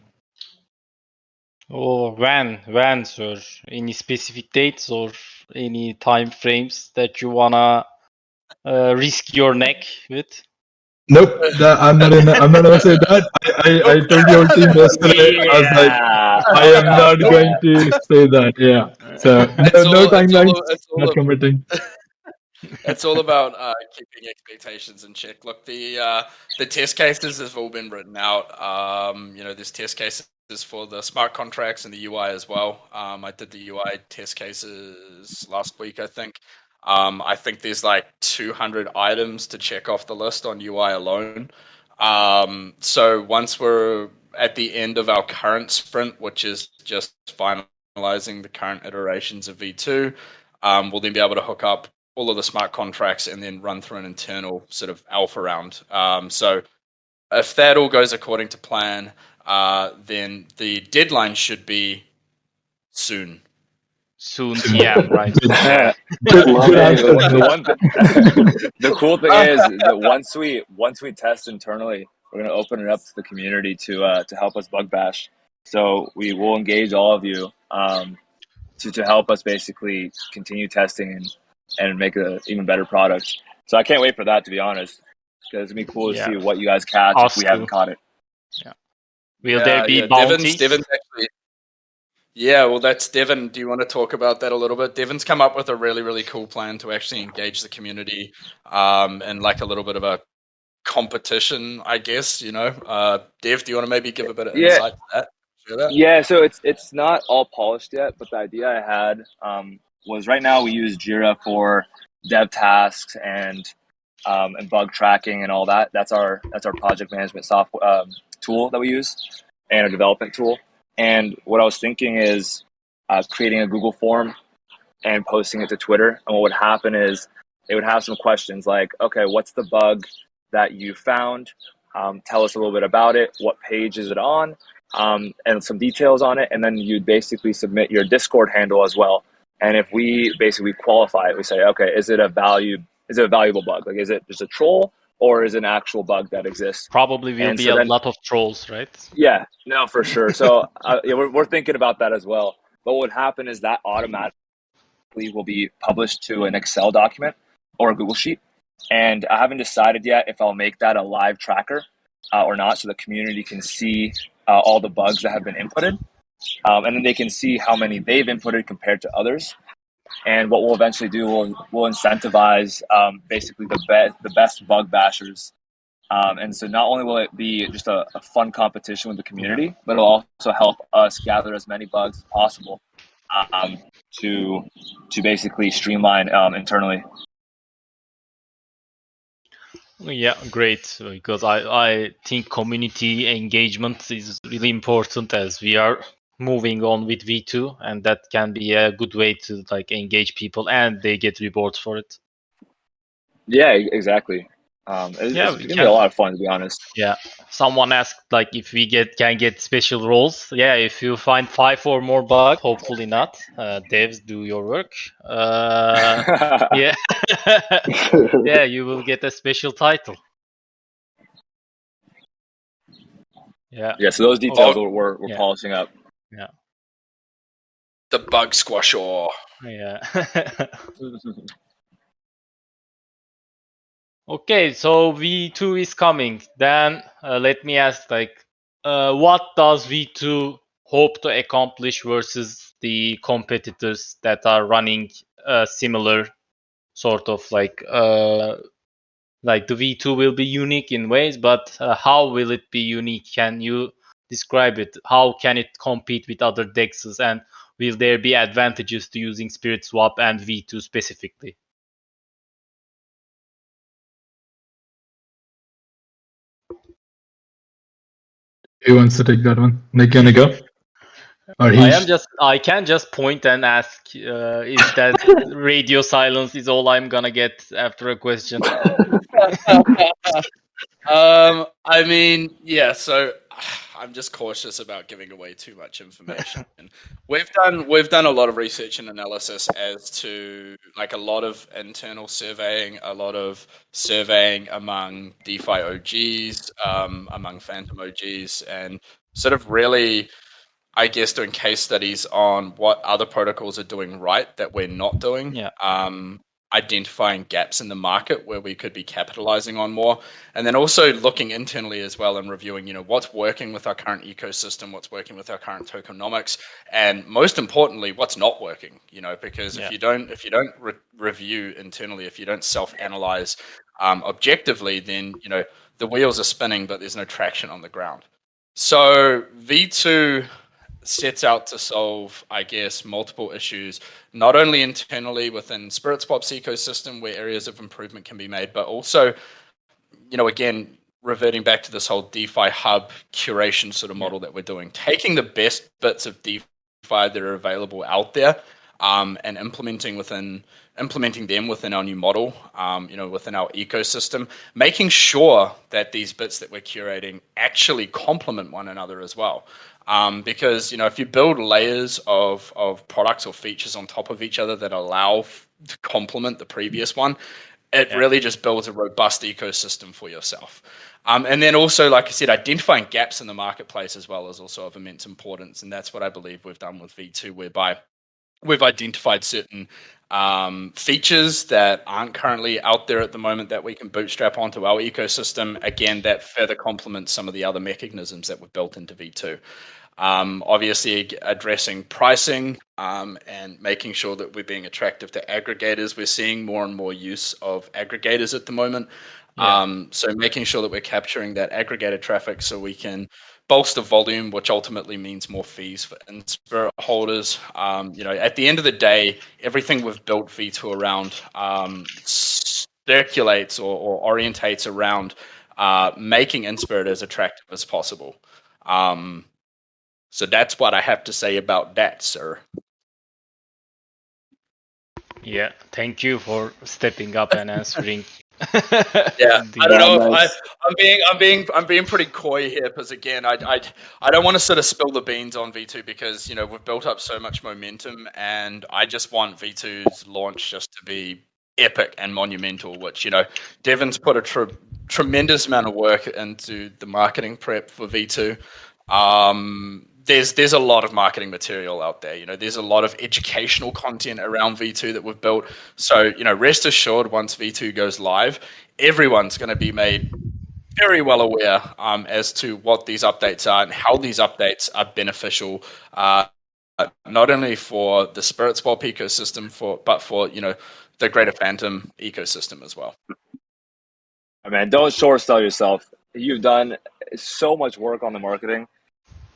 Or when, sir? Any specific dates or any time frames that you wanna risk your neck with? Nope, I'm not gonna say that. I told your team yesterday. I was like, Yeah. I am not going to say that. Yeah. So no timelines, not committing. It's all about keeping expectations in check. Look, the test cases have all been written out. There's test cases for the smart contracts and the UI as well. I did the UI test cases last week, I think. I think there's like 200 items to check off the list on UI alone. So once we're at the end of our current sprint, which is just finalizing the current iterations of V2, we'll then be able to hook up all of the smart contracts and then run through an internal sort of alpha round. So if that all goes according to plan, then the deadline should be soon. Soon TM, right? Good answer. The cool thing is that once we test internally, we're going to open it up to the community to help us bug bash. So we will engage all of you to help us basically continue testing and make an even better product. So I can't wait for that, to be honest, because it's gonna be cool to see what you guys catch if we haven't caught it. Yeah. Will there be bounties? Devon's actually. Yeah, well, that's Devon. Do you want to talk about that a little bit? Devon's come up with a really, really cool plan to actually engage the community and like a little bit of a competition, I guess, Dev, do you want to maybe give a bit of insight to that? Yeah, so it's not all polished yet, but the idea I had was right now we use Jira for dev tasks and bug tracking and all that. That's our project management software tool that we use and a development tool. And what I was thinking is creating a Google form and posting it to Twitter. And what would happen is it would have some questions like, okay, what's the bug that you found? Tell us a little bit about it. What page is it on? And some details on it. And then you'd basically submit your Discord handle as well. And if we basically qualify it, we say, okay, is it a valuable bug? Like, is it just a troll or is it an actual bug that exists? Probably will be a lot of trolls, right? Yeah, no, for sure. So we're thinking about that as well. But what would happen is that automatically will be published to an Excel document or a Google Sheet. And I haven't decided yet if I'll make that a live tracker or not, so the community can see all the bugs that have been inputted. And then they can see how many they've inputted compared to others. And what we'll eventually do, we'll incentivize basically the best bug bashers. And so not only will it be just a fun competition with the community, but it'll also help us gather as many bugs as possible to basically streamline internally. Yeah, great. Because I think community engagement is really important as we are moving on with V2, and that can be a good way to like engage people and they get rewards for it. Yeah, exactly. It's gonna be a lot of fun, to be honest. Yeah, someone asked like if we can get special roles. Yeah, if you find 5 or more bugs, hopefully not. Devs, do your work. Yeah, yeah, you will get a special title. Yeah. Yeah. So those details we're polishing up. Yeah. The bug squasher. Yeah. Okay, so V2 is coming. Then let me ask, what does V2 hope to accomplish versus the competitors that are running similar sort of like the V2 will be unique in ways, but how will it be unique? Can you describe it? How can it compete with other DEXs, and will there be advantages to using SpiritSwap and V2 specifically? Who wants to take that one? Nick, gonna go? Or I can just point and ask if that radio silence is all I'm gonna get after a question. I mean, yeah. So I'm just cautious about giving away too much information. We've done a lot of research and analysis as to like a lot of internal surveying, a lot of surveying among DeFi OGs, among Phantom OGs, and sort of really, I guess, doing case studies on what other protocols are doing right that we're not doing. Yeah. Identifying gaps in the market where we could be capitalizing on more, and then also looking internally as well and reviewing, what's working with our current ecosystem, what's working with our current tokenomics, and most importantly, what's not working. Because if you don't review internally, if you don't self-analyze objectively, then the wheels are spinning, but there's no traction on the ground. So V2 sets out to solve, I guess, multiple issues, not only internally within SpiritSwap's ecosystem where areas of improvement can be made, but also, again, reverting back to this whole DeFi hub curation sort of model that we're doing, taking the best bits of DeFi that are available out there, and implementing them within our new model, within our ecosystem, making sure that these bits that we're curating actually complement one another as well. Because if you build layers of products or features on top of each other that allow to complement the previous one, it really just builds a robust ecosystem for yourself. And then also, like I said, identifying gaps in the marketplace as well is also of immense importance. And that's what I believe we've done with V2, whereby we've identified certain features that aren't currently out there at the moment that we can bootstrap onto our ecosystem. Again, that further complements some of the other mechanisms that we've built into V2. Obviously, addressing pricing and making sure that we're being attractive to aggregators. We're seeing more and more use of aggregators at the moment. So making sure that we're capturing that aggregator traffic so we can bolster volume, which ultimately means more fees for inSpirit holders. At the end of the day, everything we've built V2 around circulates or orientates around making inSpirit as attractive as possible. So that's what I have to say about that, sir. Yeah, thank you for stepping up and answering. Yeah, I don't know if I'm being pretty coy here because again, I don't want to sort of spill the beans on V2 because we've built up so much momentum, and I just want V2's launch just to be epic and monumental. Which Devon's put a tremendous amount of work into the marketing prep for V2. There's a lot of marketing material out there. There's a lot of educational content around V2 that we've built. So, rest assured, once V2 goes live, everyone's going to be made very well aware as to what these updates are and how these updates are beneficial, not only for the SpiritSwap ecosystem, but for the greater Phantom ecosystem as well. I mean, don't short sell yourself. You've done so much work on the marketing.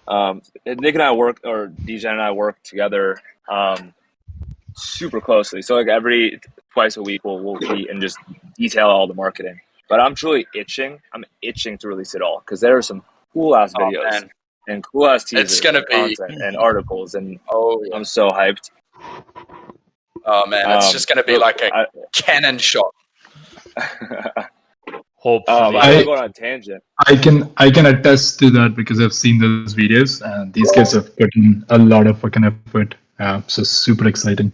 Nick and I DJ and I work together super closely. So like twice a week we'll meet and just detail all the marketing. But I'm truly itching. I'm itching to release it all because there are some cool ass videos and cool ass teasers. It's gonna be content and articles, and I'm so hyped. Oh man, it's just gonna be like a cannon shot. Hopefully. I'm going on a tangent. I can attest to that because I've seen those videos and these guys have put in a lot of fucking effort. So super exciting.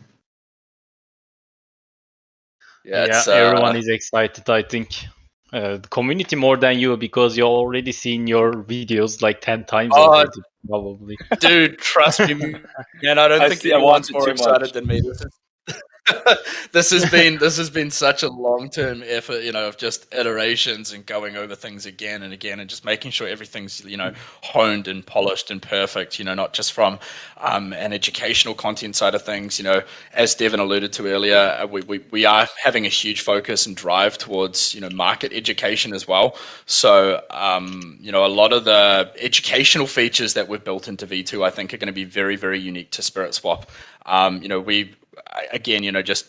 Yeah, everyone is excited. I think the community more than you because you're already seen your videos like 10 times already, probably. Dude, trust me, man. I don't think anyone's more excited than me. this has been such a long-term effort, of just iterations and going over things again and again and just making sure everything's honed and polished and perfect, not just from an educational content side of things. As Devin alluded to earlier, we are having a huge focus and drive towards market education as well. So a lot of the educational features that we've built into V2 I think are going to be very, very unique to SpiritSwap. Just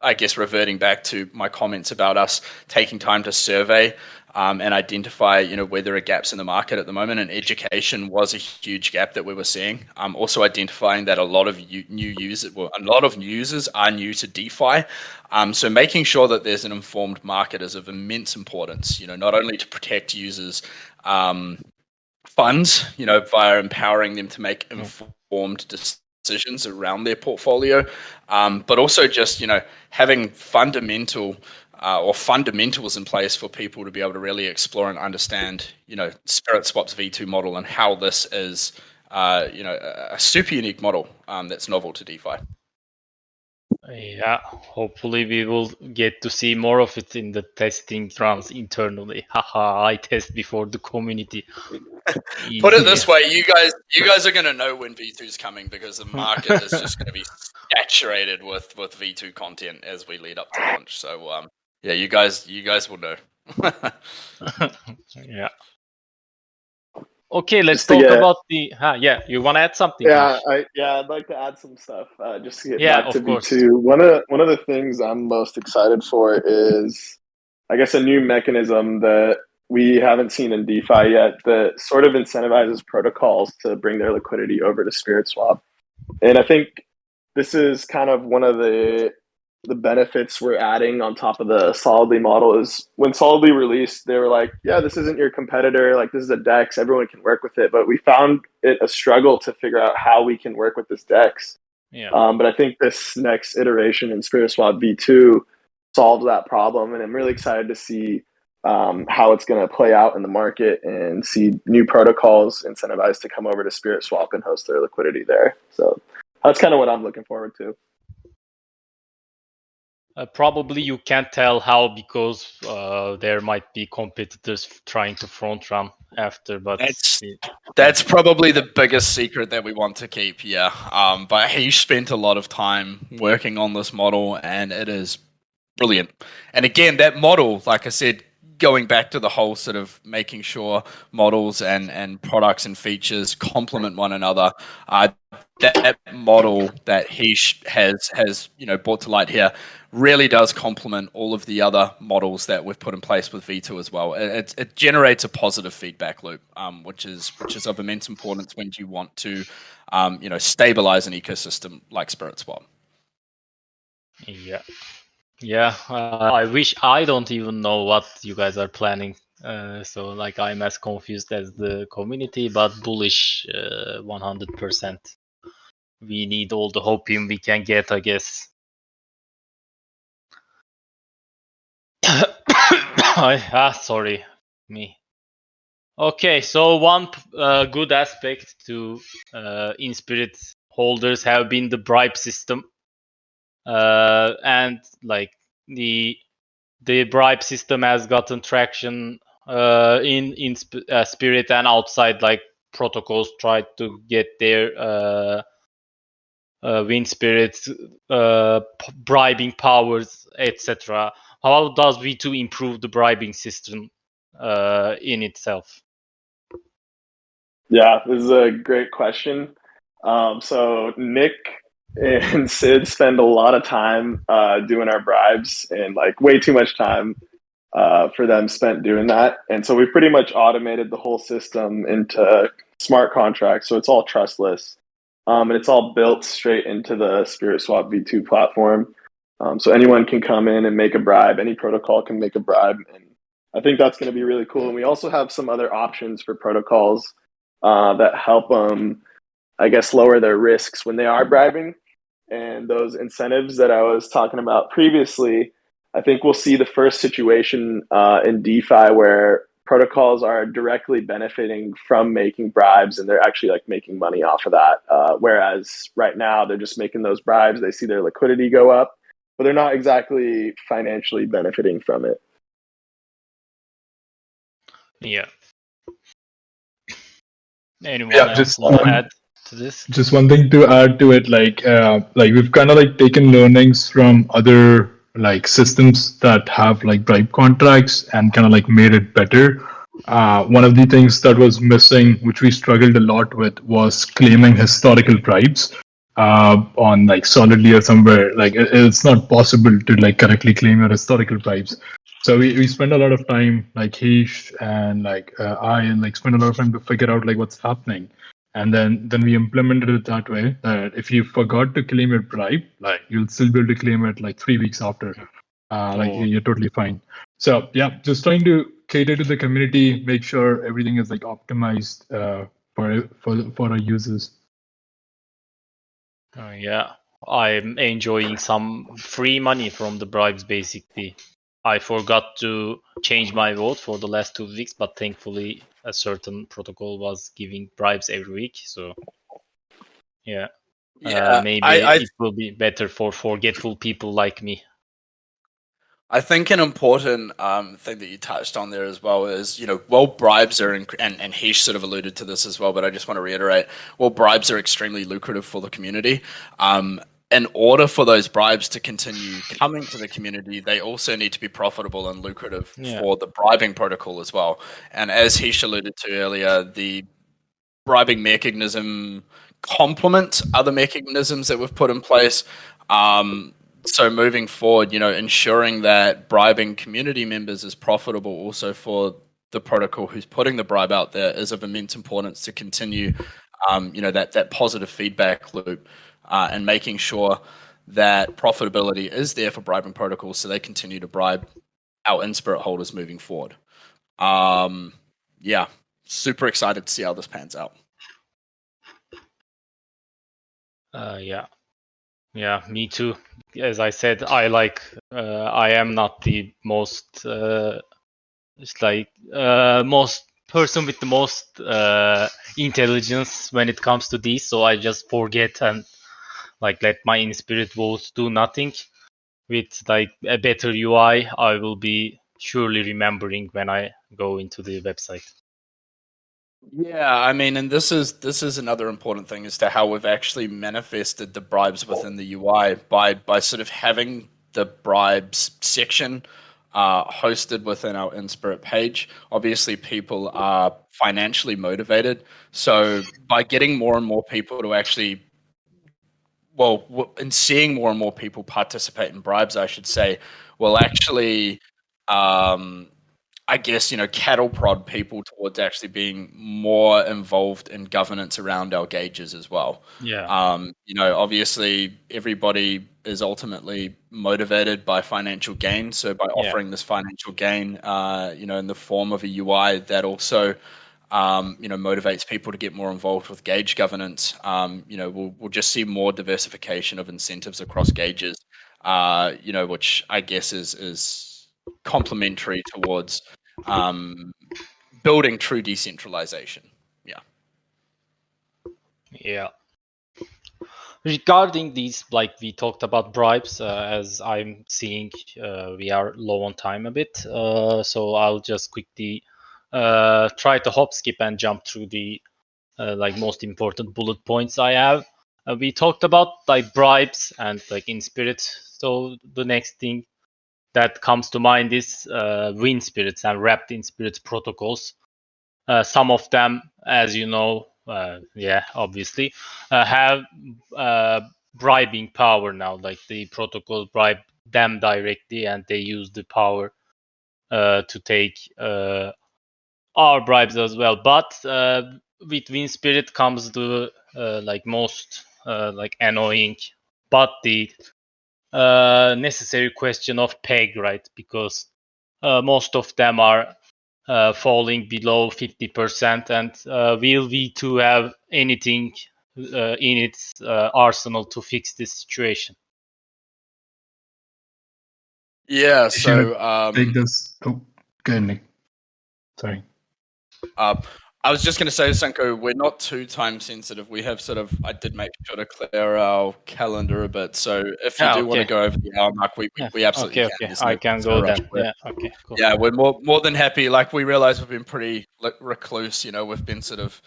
I guess reverting back to my comments about us taking time to survey and identify, where there are gaps in the market at the moment, and education was a huge gap that we were seeing. Also identifying that a lot of users are new to DeFi. So making sure that there's an informed market is of immense importance, not only to protect users' funds, via empowering them to make informed decisions around their portfolio, but also just having fundamentals in place for people to be able to really explore and understand SpiritSwap's V2 model and how this is a super unique model that's novel to DeFi. Yeah, hopefully we will get to see more of it in the testing rounds internally. Haha, I test before the community. Put it this way, you guys are going to know when V2 is coming, because the market is just going to be saturated with V2 content as we lead up to launch. So yeah, you guys will know. Yeah. Okay, let's talk about the. Yeah, you want to add something? Yeah, I'd like to add some stuff. Just to get back to course. V2. One of the things I'm most excited for is, I guess, a new mechanism that we haven't seen in DeFi yet that sort of incentivizes protocols to bring their liquidity over to SpiritSwap. And I think this is kind of one of the benefits we're adding on top of the Solidly model. Is when Solidly released, they were like, yeah, this isn't your competitor. Like, this is a DEX. Everyone can work with it. But we found it a struggle to figure out how we can work with this DEX. Yeah. But I think this next iteration in SpiritSwap V2 solves that problem. And I'm really excited to see how it's going to play out in the market and see new protocols incentivized to come over to SpiritSwap and host their liquidity there. So that's kind of what I'm looking forward to. Probably you can't tell how, because there might be competitors trying to front run after, but that's probably the biggest secret that we want to keep. Yeah. But he spent a lot of time working on this model, and it is brilliant. And again, that model, like I said, going back to the whole sort of making sure models and products and features complement one another, that model that he has brought to light here really does complement all of the other models that we've put in place with V2 as well. It generates a positive feedback loop, which is of immense importance when you want to stabilize an ecosystem like SpiritSwap. Yeah, I wish I don't even know what you guys are planning. So like, I'm as confused as the community, but bullish 100%. We need all the hopium we can get, I guess. Sorry, me. Okay, so one good aspect to winSpirit holders have been the bribe system. And like the bribe system has gotten traction in Spirit and outside, like protocols tried to get their winSpirit bribing powers, etc. How does V2 improve the bribing system in itself? Yeah, this is a great question. So Nick and Sid spend a lot of time doing our bribes, and like way too much time for them spent doing that. And so we pretty much automated the whole system into smart contracts. So it's all trustless. And it's all built straight into the SpiritSwap V2 platform. So anyone can come in and make a bribe. Any protocol can make a bribe. And I think that's going to be really cool. And we also have some other options for protocols that help them, I guess, lower their risks when they are bribing. And those incentives that I was talking about previously, I think we'll see the first situation in DeFi where protocols are directly benefiting from making bribes, and they're actually like making money off of that. Whereas right now they're just making those bribes. They see their liquidity go up, but they're not exactly financially benefiting from it. Yeah. Anyone Yeah, else just want to add to this? just one thing to add to it, like we've kind of like taken learnings from other like systems that have like bribe contracts and kind of like made it better. One of the things that was missing, which we struggled a lot with, was claiming historical bribes on like Solidly or somewhere. Like it's not possible to like correctly claim your historical bribes. So we spend a lot of time, like Heish and like I, and like spend a lot of time to figure out like what's happening. And then we implemented it that way that if you forgot to claim your bribe, like you'll still be able to claim it like 3 weeks after. Like you're totally fine. So yeah, just trying to cater to the community, make sure everything is like optimized for our users. Yeah, I'm enjoying some free money from the bribes. Basically, I forgot to change my vote for the last 2 weeks, but thankfully a certain protocol was giving bribes every week. So yeah, maybe it will be better for forgetful people like me. I think an important thing that you touched on there as well is, while bribes are, and Heish sort of alluded to this as well, but I just want to reiterate, while bribes are extremely lucrative for the community, in order for those bribes to continue coming to the community, they also need to be profitable and lucrative for the bribing protocol as well. And as Heish alluded to earlier, the bribing mechanism complements other mechanisms that we've put in place. So moving forward, ensuring that bribing community members is profitable also for the protocol who's putting the bribe out there is of immense importance to continue, that positive feedback loop and making sure that profitability is there for bribing protocols so they continue to bribe our winSpirit holders moving forward. Yeah, super excited to see how this pans out. Yeah, me too. As I said, I am not the most most person with the most intelligence when it comes to this, so I just forget and like let my winSpirit votes do nothing. With like a better UI, I will be surely remembering when I go into the website. Yeah, I mean, and this is another important thing as to how we've actually manifested the bribes within the UI by sort of having the bribes section hosted within our winSpirit page. Obviously, people are financially motivated, so by getting more and more people to actually, and seeing more and more people participate in bribes, I should say, will actually I guess, cattle prod people towards actually being more involved in governance around our gauges as well. Yeah. Obviously everybody is ultimately motivated by financial gain. So by offering this financial gain, in the form of a UI that also, motivates people to get more involved with gauge governance, we'll just see more diversification of incentives across gauges, which I guess is complementary towards building true decentralization. Yeah. Regarding these, like we talked about bribes, as I'm seeing, we are low on time a bit, so I'll just quickly try to hop, skip, and jump through the like most important bullet points I have. We talked about like bribes and like winSpirit. So the next thing that comes to mind is winSpirits and wrapped winSpirit protocols. Some of them, as you know, obviously, have bribing power now. Like the protocol bribe them directly, and they use the power to take our bribes as well. But with winSpirit comes the like most like annoying, but the necessary question of peg, right? Because most of them are falling below 50%, and will V2 have anything in its arsenal to fix this situation? Yeah, Take this. Oh, go ahead, Nick. Sorry. I was just going to say, Sanko, we're not too time sensitive. We have I did make sure to clear our calendar a bit. So if you do want to go over the hour mark, we absolutely can. Okay. There's I no can go rush. then. Yeah. Okay. Cool. Yeah, we're more than happy. Like, we realize we've been pretty recluse. We've been sort of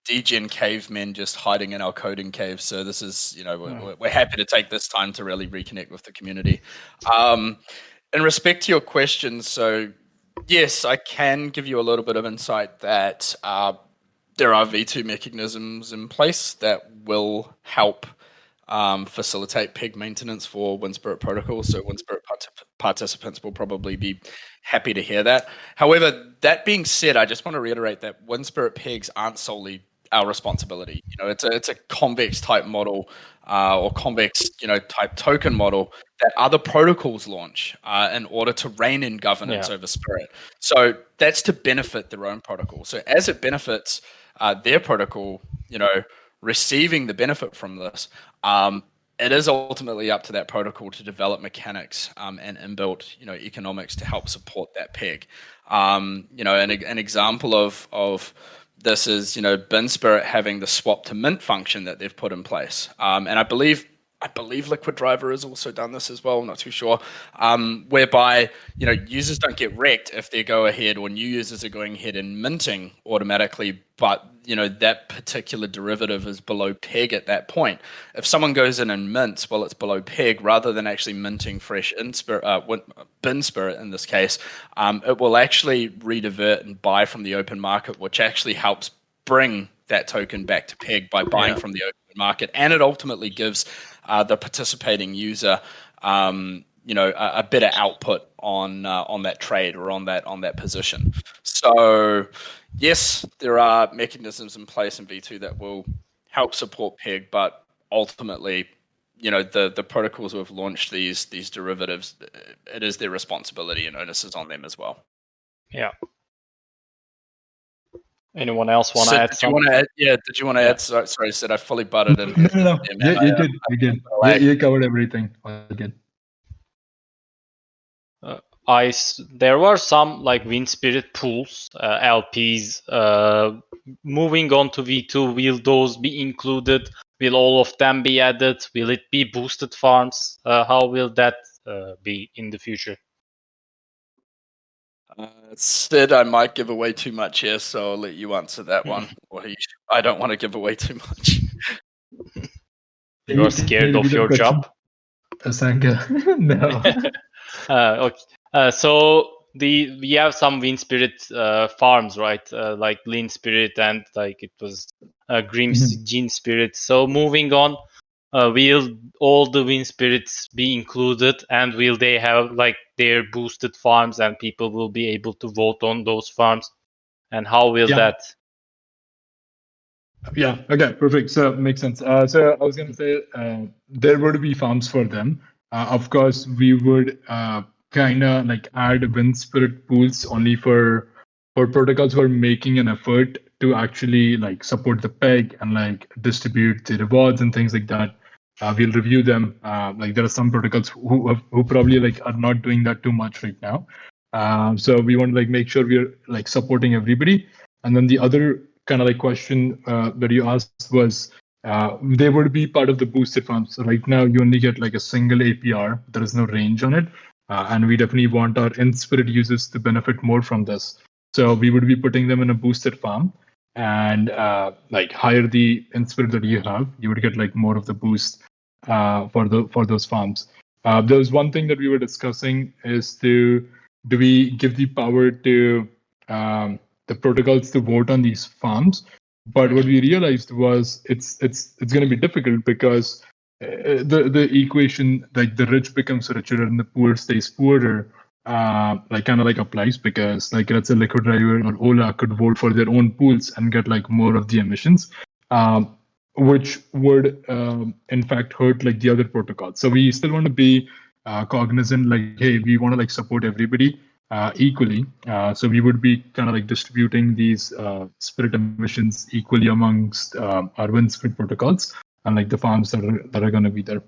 degen cavemen just hiding in our coding caves. So this is, we're happy to take this time to really reconnect with the community. In respect to your question, so yes, I can give you a little bit of insight that there are V2 mechanisms in place that will help facilitate peg maintenance for winSpirit protocol. So winSpirit participants will probably be happy to hear that. However, that being said, I just want to reiterate that winSpirit pegs aren't solely our responsibility. It's a convex type model or convex type token model that other protocols launch in order to rein in governance over Spirit. So that's to benefit their own protocol. So as it benefits their protocol, receiving the benefit from this, it is ultimately up to that protocol to develop mechanics and inbuilt, economics to help support that peg. An example of this is, winSpirit having the swap to mint function that they've put in place, and I believe Liquid Driver has also done this as well. I'm not too sure, whereby users don't get wrecked if they go ahead, or new users are going ahead and minting automatically, but that particular derivative is below peg at that point. If someone goes in and mints while it's below peg, rather than actually minting fresh winSpirit in this case, it will actually redivert and buy from the open market, which actually helps bring that token back to peg by buying from the open market, and it ultimately gives the participating user a better output on that trade or on that position. So yes, there are mechanisms in place in V2 that will help support peg, but ultimately, the protocols who have launched these derivatives, it is their responsibility, and onus is on them as well. Yeah. Anyone else want to add something? Did you want to add? Sorry, Sid, I fully butted in. No. Yeah, you did. You did. You covered everything. All good. There were some like winSpirit pools, LPs, moving on to V2. Will those be included? Will all of them be added? Will it be boosted farms? How will that be in the future? Sid, I might give away too much here, so I'll let you answer that one. I don't want to give away too much. You're scared of your job? Sanka. No. Okay. So we have some winSpirit farms, right? Like winSpirit and like it was Grimm's GenSpirit. So moving on, will all the winSpirits be included, and will they have like their boosted farms, and people will be able to vote on those farms? And how will that? Yeah. Okay. Perfect. So makes sense. So I was going to say there would be farms for them. Of course, we would kind of like add winSpirit pools only for protocols who are making an effort to actually like support the peg and like distribute the rewards and things like that. We'll review them. Like there are some protocols who probably like are not doing that too much right now. So we want to like make sure we're like supporting everybody. And then the other kind of like question that you asked was they would be part of the boosted farms. So right now you only get like a single APR. There is no range on it. And we definitely want our winSpirit users to benefit more from this. So we would be putting them in a boosted farm and like higher the winSpirit that you have, you would get like more of the boost for those farms. There was one thing that we were discussing is do we give the power to the protocols to vote on these farms? But what we realized was it's going to be difficult because the equation, like the rich becomes richer and the poor stays poorer, like kind of like applies, because like let's say Liquid Driver or Ola could vote for their own pools and get like more of the emissions, which would in fact hurt like the other protocols. So we still want to be cognizant, like, hey, we want to like support everybody equally. So we would be kind of like distributing these Spirit emissions equally amongst our winSpirit protocols and like the farms that are going to be there.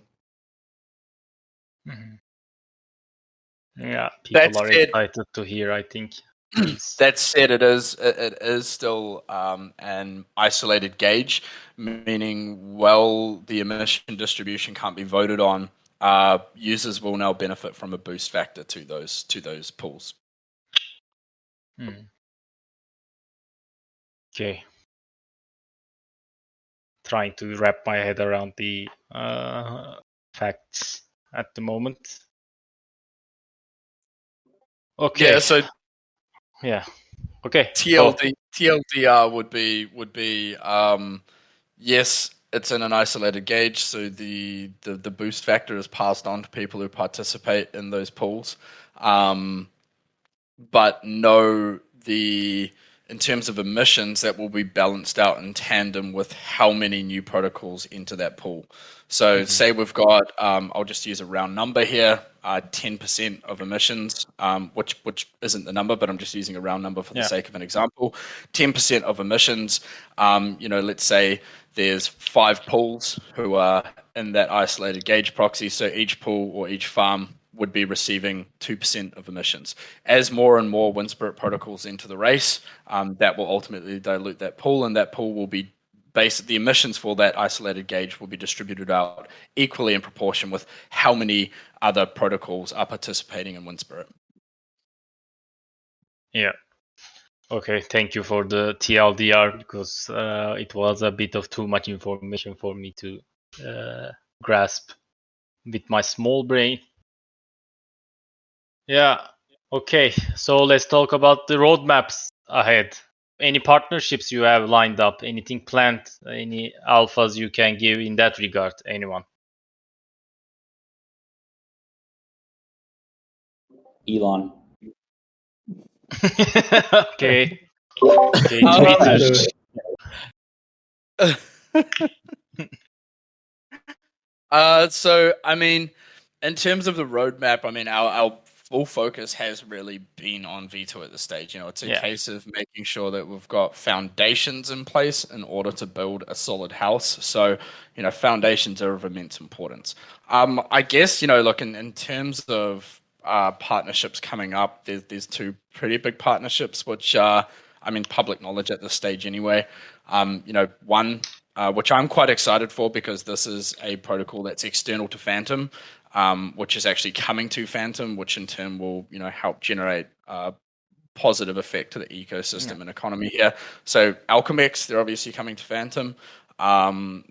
Yeah, people are excited to hear, I think. That said, it is still an isolated gauge, meaning while the emission distribution can't be voted on, users will now benefit from a boost factor to those pools. Okay. Trying to wrap my head around the facts at the moment. Okay. Yeah, so Yeah. Okay. TLDR would be yes, it's in an isolated gauge, so the boost factor is passed on to people who participate in those pools. But no, in terms of emissions, that will be balanced out in tandem with how many new protocols enter that pool. So say we've got, I'll just use a round number here, 10% of emissions, which isn't the number, but I'm just using a round number for the sake of an example. 10% of emissions, let's say there's 5 pools who are in that isolated gauge proxy. So each pool or each farm would be receiving 2% of emissions. As more and more winSpirit protocols enter the race, that will ultimately dilute that pool, and that pool will be the emissions for that isolated gauge will be distributed out equally in proportion with how many other protocols are participating in winSpirit. Yeah. Okay, thank you for the TLDR, because it was a bit of too much information for me to grasp with my small brain. Yeah. Okay, so let's talk about the roadmaps ahead. Any partnerships you have lined up? Anything planned? Any alphas you can give in that regard? Anyone? Elon. Okay. Okay, Twitter. So, I mean, in terms of the roadmap, I mean, our full focus has really been on V2 at this stage. It's a case of making sure that we've got foundations in place in order to build a solid house. So, foundations are of immense importance. I guess, look, in terms of partnerships coming up, there's 2 pretty big partnerships, which are, public knowledge at this stage anyway. One, which I'm quite excited for, because this is a protocol that's external to Phantom, which is actually coming to Phantom, which in turn will, help generate a positive effect to the ecosystem and economy here. So Alchemex, they're obviously coming to Phantom,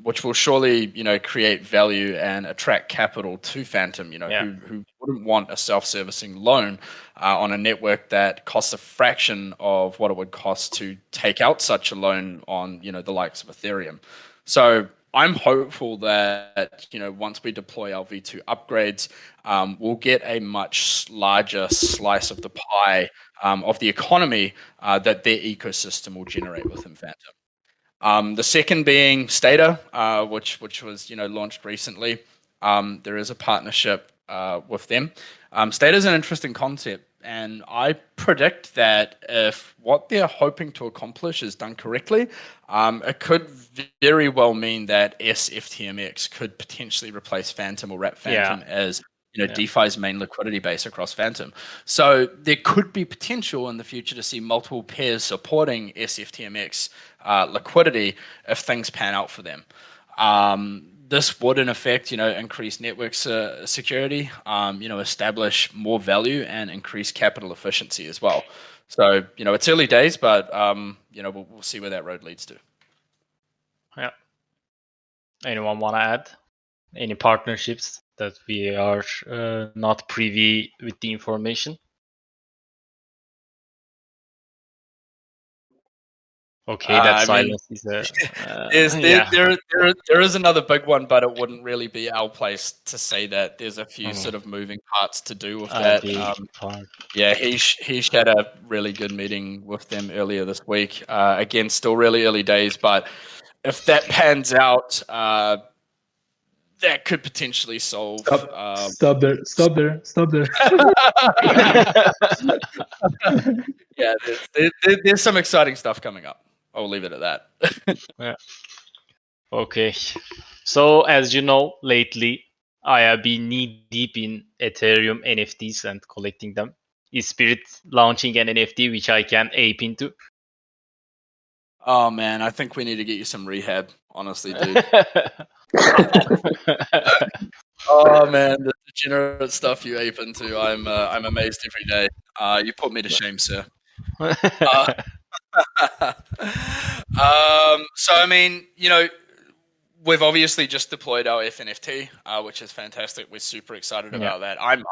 which will surely, create value and attract capital to Phantom, who wouldn't want a self-servicing loan on a network that costs a fraction of what it would cost to take out such a loan on, the likes of Ethereum. So I'm hopeful that, once we deploy our V2 upgrades, we'll get a much larger slice of the pie of the economy that their ecosystem will generate within Phantom. The second being Stata, which was launched recently. There is a partnership with them. Stata is an interesting concept, and I predict that if what they're hoping to accomplish is done correctly, it could very well mean that SFTMX could potentially replace Phantom or wrap Phantom as DeFi's main liquidity base across Phantom. So there could be potential in the future to see multiple pairs supporting SFTMX liquidity if things pan out for them. This would, in effect, increase network security, establish more value and increase capital efficiency as well. So, it's early days, but, we'll see where that road leads to. Yeah. Anyone want to add? Any partnerships that we are not privy with the information? Okay, that silence is there is another big one, but it wouldn't really be our place to say that. There's a few sort of moving parts to do with that. He had a really good meeting with them earlier this week. Again, still really early days, but if that pans out, that could potentially solve. Stop there. Yeah, there's some exciting stuff coming up. I'll leave it at that. Yeah. Okay. So, as you know, lately I have been knee deep in Ethereum NFTs and collecting them. is Spirit launching an NFT which I can ape into? Oh man, I think we need to get you some rehab. Honestly, dude. Oh man, the degenerate stuff you ape into, I'm amazed every day. You put me to shame, sir. So I mean, we've obviously just deployed our fNFT, which is fantastic. We're super excited about that. I'm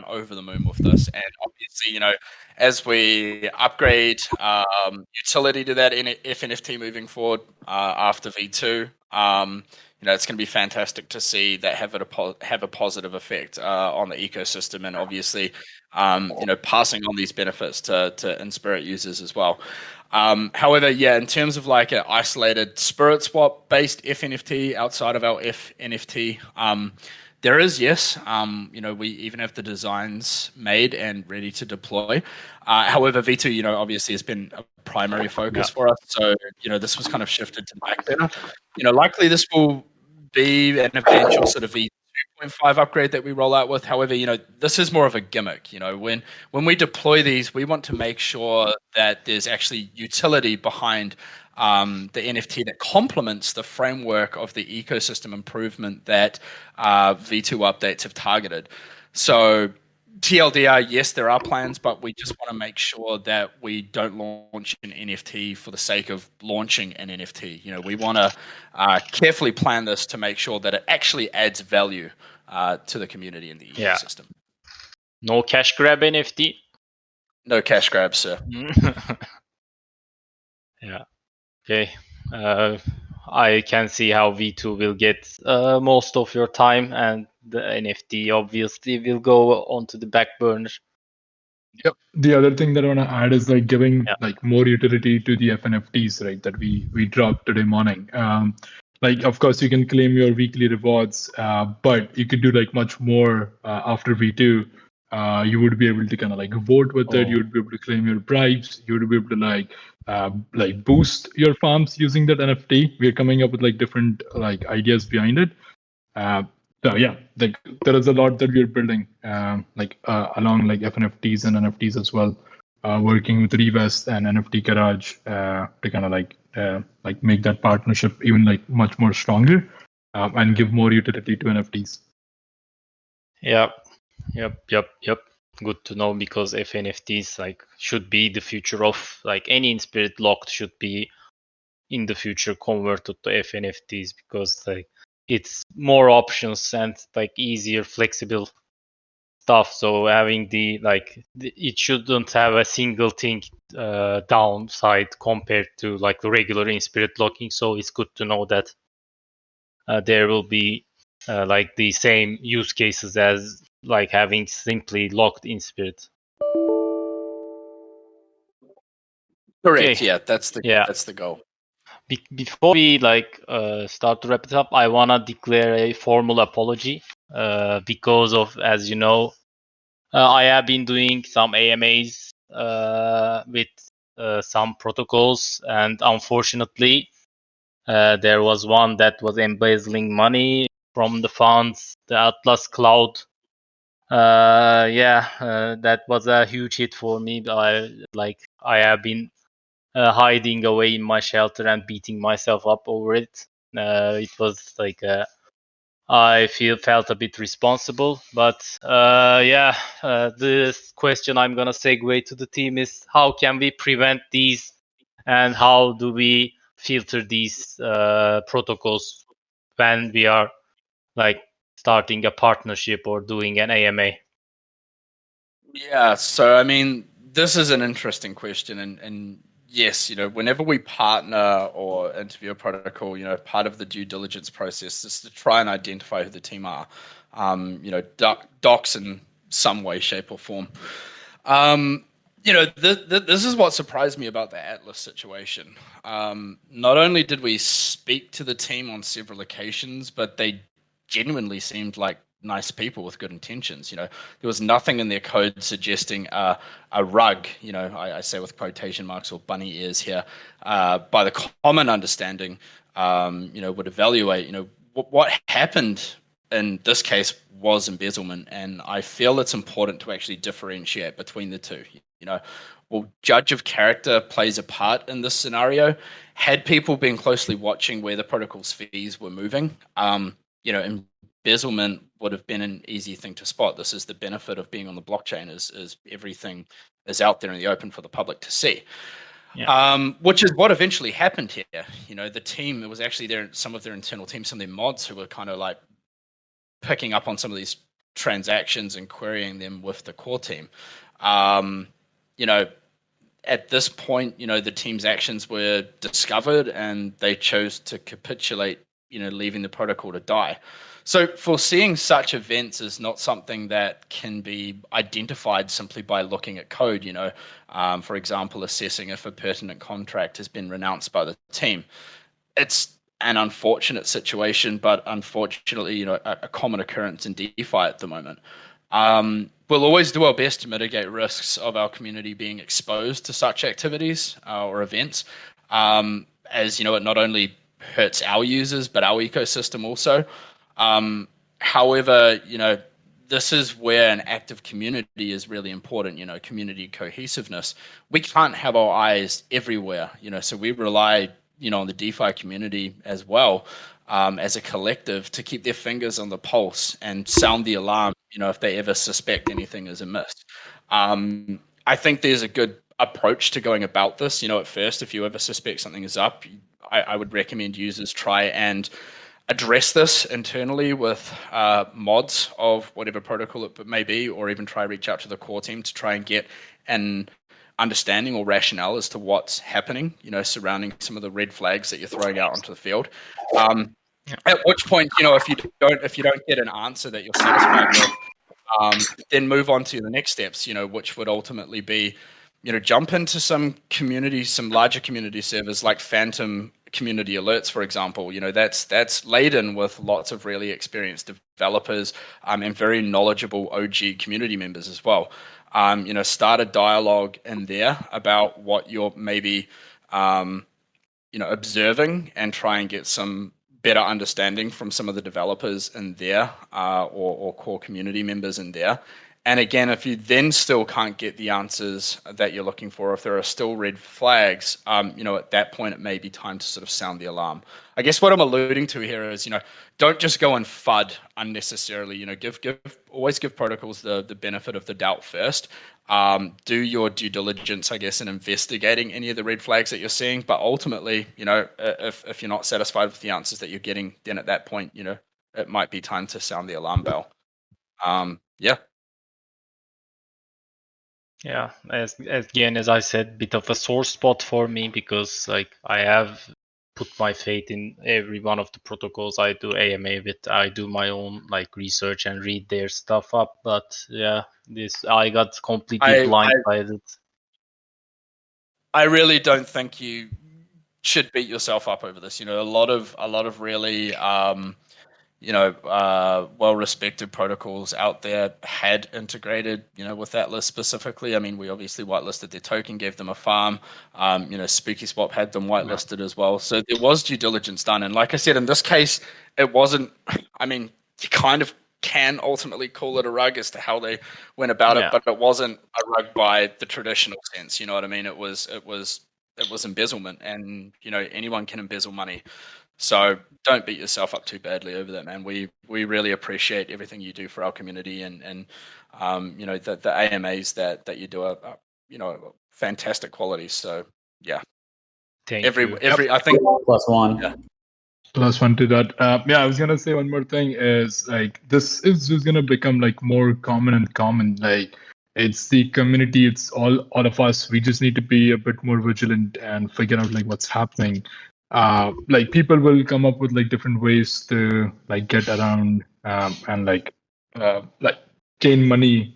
over the moon with this, and obviously, as we upgrade utility to that fNFT moving forward after V2, it's going to be fantastic to see that have a positive effect on the ecosystem, and obviously, passing on these benefits to winSpirit users as well. However, in terms of like an isolated SpiritSwap based fNFT outside of our fNFT, there is, yes. We even have the designs made and ready to deploy. However, V2, obviously has been a primary focus for us. So, this was kind of shifted to the back burner. Likely this will be an eventual sort of V2.5 upgrade that we roll out with. However, this is more of a gimmick. When we deploy these, we want to make sure that there's actually utility behind the NFT that complements the framework of the ecosystem improvement that V2 updates have targeted. So TLDR, yes, there are plans, but we just want to make sure that we don't launch an NFT for the sake of launching an NFT. We want to carefully plan this to make sure that it actually adds value to the community and the ecosystem. No cash grab NFT? No cash grabs, sir. Yeah. Okay. I can see how V2 will get most of your time, and the NFT obviously will go onto the back burner. Yep. The other thing that I want to add is like giving like more utility to the fNFTs, right? That we dropped today morning. Like, of course, you can claim your weekly rewards, but you could do like much more after V2. You would be able to kind of like vote with it. You would be able to claim your bribes. You would be able to like boost your farms using that NFT. We're coming up with like different like ideas behind it. So yeah, like there is a lot that we're building, along like fNFTs and NFTs as well. Working with Revest and NFT Garage to kind of like make that partnership even like much more stronger and give more utility to NFTs. Yep. Good to know, because fNFTs like should be the future of like any winSpirit locked should be in the future converted to fNFTs, because like it's more options and like easier, flexible stuff. So having it shouldn't have a single thing downside compared to like the regular winSpirit locking. So it's good to know that there will be like the same use cases as like having simply locked winSpirit. Correct. Okay. Yeah, that's the goal. Before we start to wrap it up, I wanna declare a formal apology because of, as you know, I have been doing some AMAs with some protocols, and unfortunately, there was one that was embezzling money from the funds, the Atlas Cloud. That was a huge hit for me. I have been hiding away in my shelter and beating myself up over it. It was like I felt a bit responsible, but this question I'm gonna segue to the team is, how can we prevent these, and how do we filter these protocols when we are like starting a partnership or doing an AMA? Yeah, so I mean, this is an interesting question, and yes, whenever we partner or interview a protocol, part of the due diligence process is to try and identify who the team are, docs in some way, shape, or form. This is what surprised me about the Atlas situation. Not only did we speak to the team on several occasions, but they genuinely seemed like nice people with good intentions. There was nothing in their code suggesting a rug, I say with quotation marks or bunny ears here, by the common understanding, would evaluate, what happened in this case was embezzlement, and I feel it's important to actually differentiate between the two. Well, judge of character plays a part in this scenario. Had people been closely watching where the protocol's fees were moving, embezzlement would have been an easy thing to spot. This is the benefit of being on the blockchain, is everything is out there in the open for the public to see. Yeah. Which is what eventually happened here. The team, it was actually some of their internal team, some of their mods who were kind of like picking up on some of these transactions and querying them with the core team. At this point, the team's actions were discovered and they chose to capitulate, leaving the protocol to die. So foreseeing such events is not something that can be identified simply by looking at code, for example, assessing if a pertinent contract has been renounced by the team. It's an unfortunate situation, but unfortunately, a common occurrence in DeFi at the moment. We'll always do our best to mitigate risks of our community being exposed to such activities or events, as it not only hurts our users, but our ecosystem also. However, this is where an active community is really important, community cohesiveness. We can't have our eyes everywhere, so we rely, on the DeFi community as well, as a collective, to keep their fingers on the pulse and sound the alarm, if they ever suspect anything is amiss. I think there's a good approach to going about this. At first, if you ever suspect something is up, I would recommend users try and address this internally with mods of whatever protocol it may be, or even try reach out to the core team to try and get an understanding or rationale as to what's happening, surrounding some of the red flags that you're throwing out onto the field. At which point, if you don't get an answer that you're satisfied with, then move on to the next steps, which would ultimately be, jump into some larger community servers like Phantom community alerts, for example. That's laden with lots of really experienced developers and very knowledgeable OG community members as well. Start a dialogue in there about what you're maybe observing, and try and get some better understanding from some of the developers in there, or core community members in there. And again, if you then still can't get the answers that you're looking for, if there are still red flags, at that point, it may be time to sort of sound the alarm. I guess what I'm alluding to here is, don't just go and FUD unnecessarily. Always give protocols the benefit of the doubt first. Do your due diligence, I guess, in investigating any of the red flags that you're seeing. But ultimately, if you're not satisfied with the answers that you're getting, then at that point, it might be time to sound the alarm bell. Yeah, as I said, bit of a sore spot for me, because I have put my faith in every one of the protocols I do AMA with. I do my own research and read their stuff up, but yeah, I got completely blindsided. I really don't think you should beat yourself up over this. A lot of really well-respected protocols out there had integrated, with that list specifically. I mean, we obviously whitelisted their token, gave them a farm. SpiritSwap had them whitelisted as well. So there was due diligence done. And like I said, in this case, it wasn't, you kind of can ultimately call it a rug as to how they went about it, but it wasn't a rug by the traditional sense. You know what I mean? It was embezzlement, and, anyone can embezzle money. So don't beat yourself up too badly over that, man. We really appreciate everything you do for our community, and the AMAs that you do are fantastic quality. So yeah, Thank you. I think +1. Yeah. +1 to that. I was gonna say one more thing is this is just gonna become more common and common. It's the community, it's all of us. We just need to be a bit more vigilant and figure out what's happening. People will come up with different ways to get around and gain money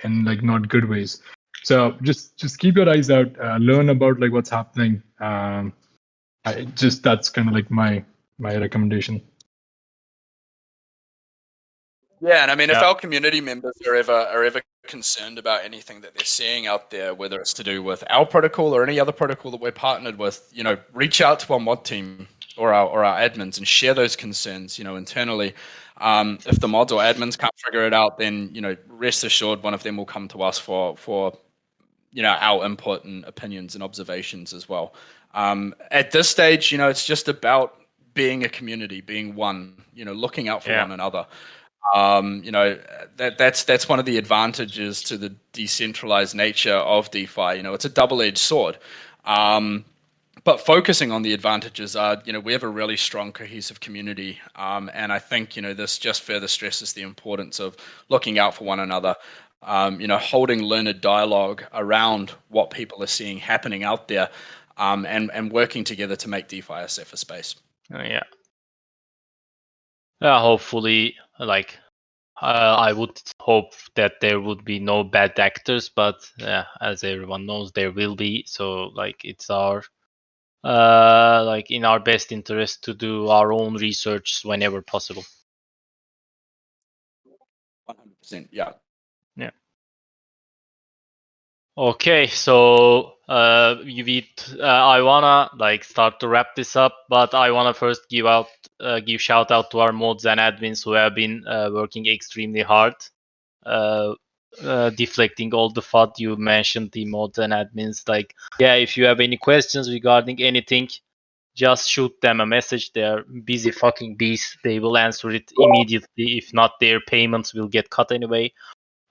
in not good ways. So just keep your eyes out, learn about what's happening. That's kind of my recommendation. Yeah, and if our community members are ever concerned about anything that they're seeing out there, whether it's to do with our protocol or any other protocol that we're partnered with, reach out to our mod team or our admins and share those concerns, internally. If the mods or admins can't figure it out, then rest assured one of them will come to us for our input and opinions and observations as well. At this stage, it's just about being a community, being one, looking out for one another. That's one of the advantages to the decentralized nature of DeFi. It's a double-edged sword. But focusing on the advantages are, we have a really strong, cohesive community. And I think, this just further stresses the importance of looking out for one another, holding learned dialogue around what people are seeing happening out there, and working together to make DeFi a safer space. Yeah, hopefully, I would hope that there would be no bad actors, but as everyone knows, there will be. So, it's our in our best interest to do our own research whenever possible. 100%, yeah. Okay, so I wanna start to wrap this up, but I wanna first give shout out to our mods and admins who have been working extremely hard, deflecting all the FUD. You mentioned the mods and admins. If you have any questions regarding anything, just shoot them a message. They're busy fucking beasts. They will answer it immediately. If not, their payments will get cut anyway.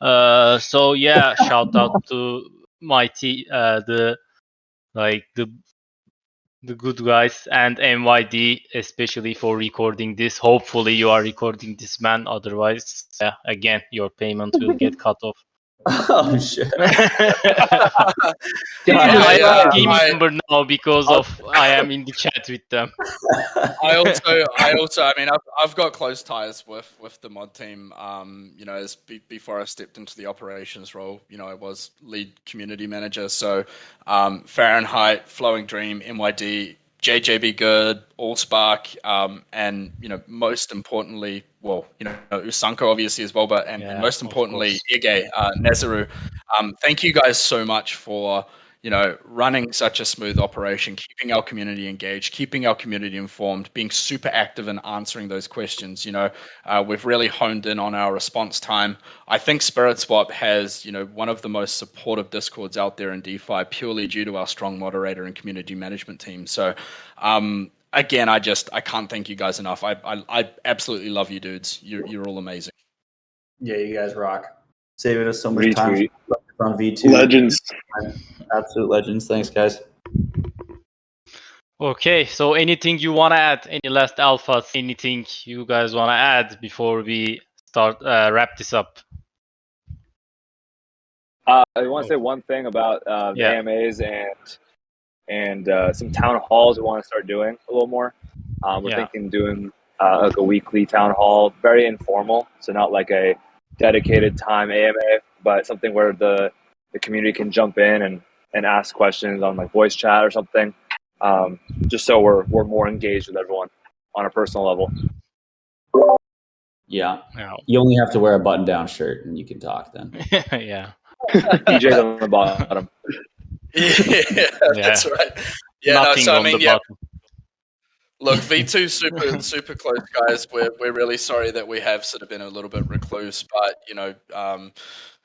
So yeah, shout out to Mighty, the good guys, and MYD especially for recording this. Hopefully you are recording this, man. Otherwise, again, your payment will get cut off. Oh shit! I have a team member now because I am in the chat with them. I also, I've got close ties with the mod team. Before I stepped into the operations role, I was lead community manager. So, Fahrenheit, Flowing Dream, MYD, JJB Good, Allspark, and most importantly, Usanko obviously as well, but most importantly, Ige, Nazaru. Thank you guys so much for running such a smooth operation, keeping our community engaged, keeping our community informed, being super active in answering those questions. We've really honed in on our response time. I think SpiritSwap has, one of the most supportive Discords out there in DeFi, purely due to our strong moderator and community management team. So, again, I can't thank you guys enough. I absolutely love you dudes. You're all amazing. Yeah, you guys rock. Saving us so much time on V2. Legends. Absolute legends. Thanks, guys. Okay, so anything you want to add? Any last alphas? Anything you guys want to add before we start wrap this up? I want to say one thing about AMAs and some town halls we want to start doing a little more. We're thinking doing like a weekly town hall, very informal, so not like a dedicated time AMA, but something where the community can jump in and ask questions on like voice chat or something, just so we're more engaged with everyone on a personal level. Yeah. You only have to wear a button-down shirt and you can talk then. Yeah. DJ's on the bottom. Yeah, that's right. Yeah, Nothing on the bottom. Look, V2 super close, guys. We're really sorry that we have sort of been a little bit recluse, but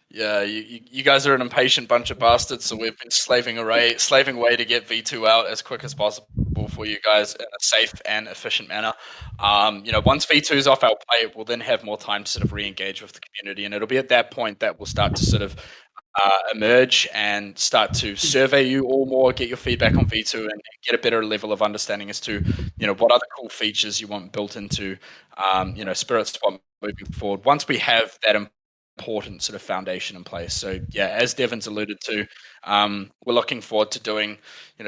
you guys are an impatient bunch of bastards, so we've been slaving away to get V2 out as quick as possible for you guys in a safe and efficient manner. Once V2 is off our plate, we'll then have more time to sort of re-engage with the community, and it'll be at that point that we'll start to sort of emerge and start to survey you all more, get your feedback on V2, and get a better level of understanding as to what other cool features you want built into SpiritSwap moving forward. Once we have that important sort of foundation in place. So as Devin's alluded to, we're looking forward to doing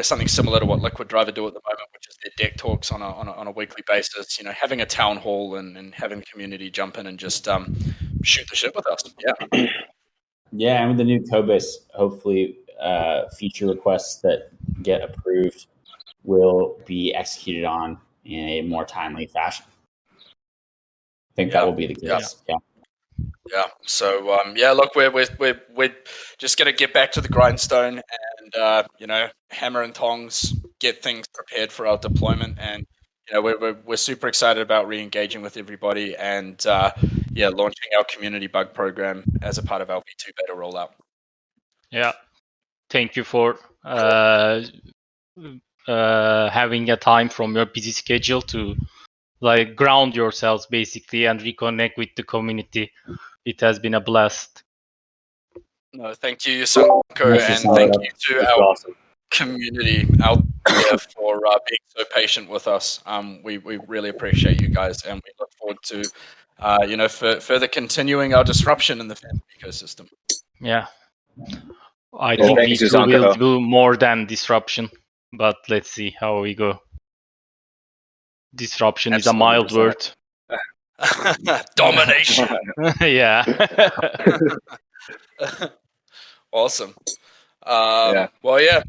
something similar to what Liquid Driver do at the moment, which is their deck talks on a weekly basis. Having a town hall and having the community jump in and just shoot the shit with us. Yeah, and with the new code base, hopefully feature requests that get approved will be executed on in a more timely fashion. I think that will be the case. Yeah. So look, we're just gonna get back to the grindstone and hammer and tongs, get things prepared for our deployment, and we're super excited about re-engaging with everybody and launching our community bug program as a part of our V2 beta rollout. Yeah, thank you for having a time from your busy schedule to like ground yourselves basically and reconnect with the community. It has been a blast. No, thank you, Sanko, and thank you to our community out there for being so patient with us. We really appreciate you guys, and we look forward to further continuing our disruption in the fan ecosystem. Yeah, I think V2 will do more than disruption, but let's see how we go. Disruption is a mild word. Domination. Yeah. Awesome. Well, yeah.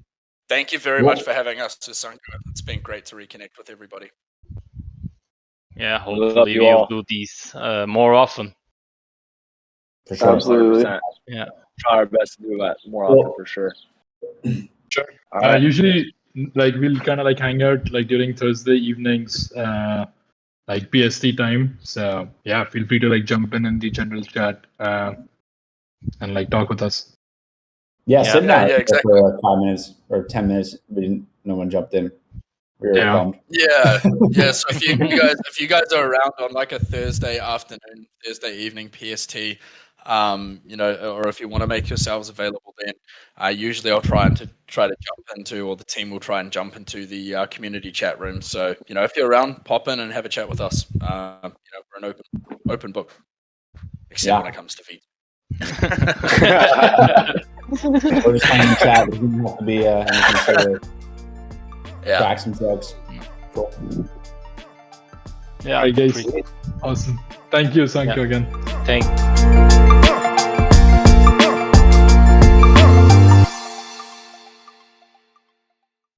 Thank you very much for having us, Sanko. It's been great to reconnect with everybody. Yeah, hopefully we'll do these more often. For sure. Absolutely. 100%. Yeah. Try our best to do that more often for sure. Sure. Right. Usually, like we'll kind of like hang out like during Thursday evenings, like PST time. So yeah, feel free to like jump in the general chat and like talk with us. Yeah, Sid and I exactly. for 5 minutes or 10 minutes. No one jumped in. We were bummed. Yeah. So if you guys are around on like a Thursday afternoon, Thursday evening PST, or if you want to make yourselves available, then usually I'll try to jump into, or the team will try and jump into the community chat room. So if you're around, pop in and have a chat with us. We're an open book, except when it comes to feet. Or just hang in the chat. It doesn't have to be anything to crack some jokes. Cool. Yeah. All right, guys. Awesome. Thank you, Sanko, again. Thank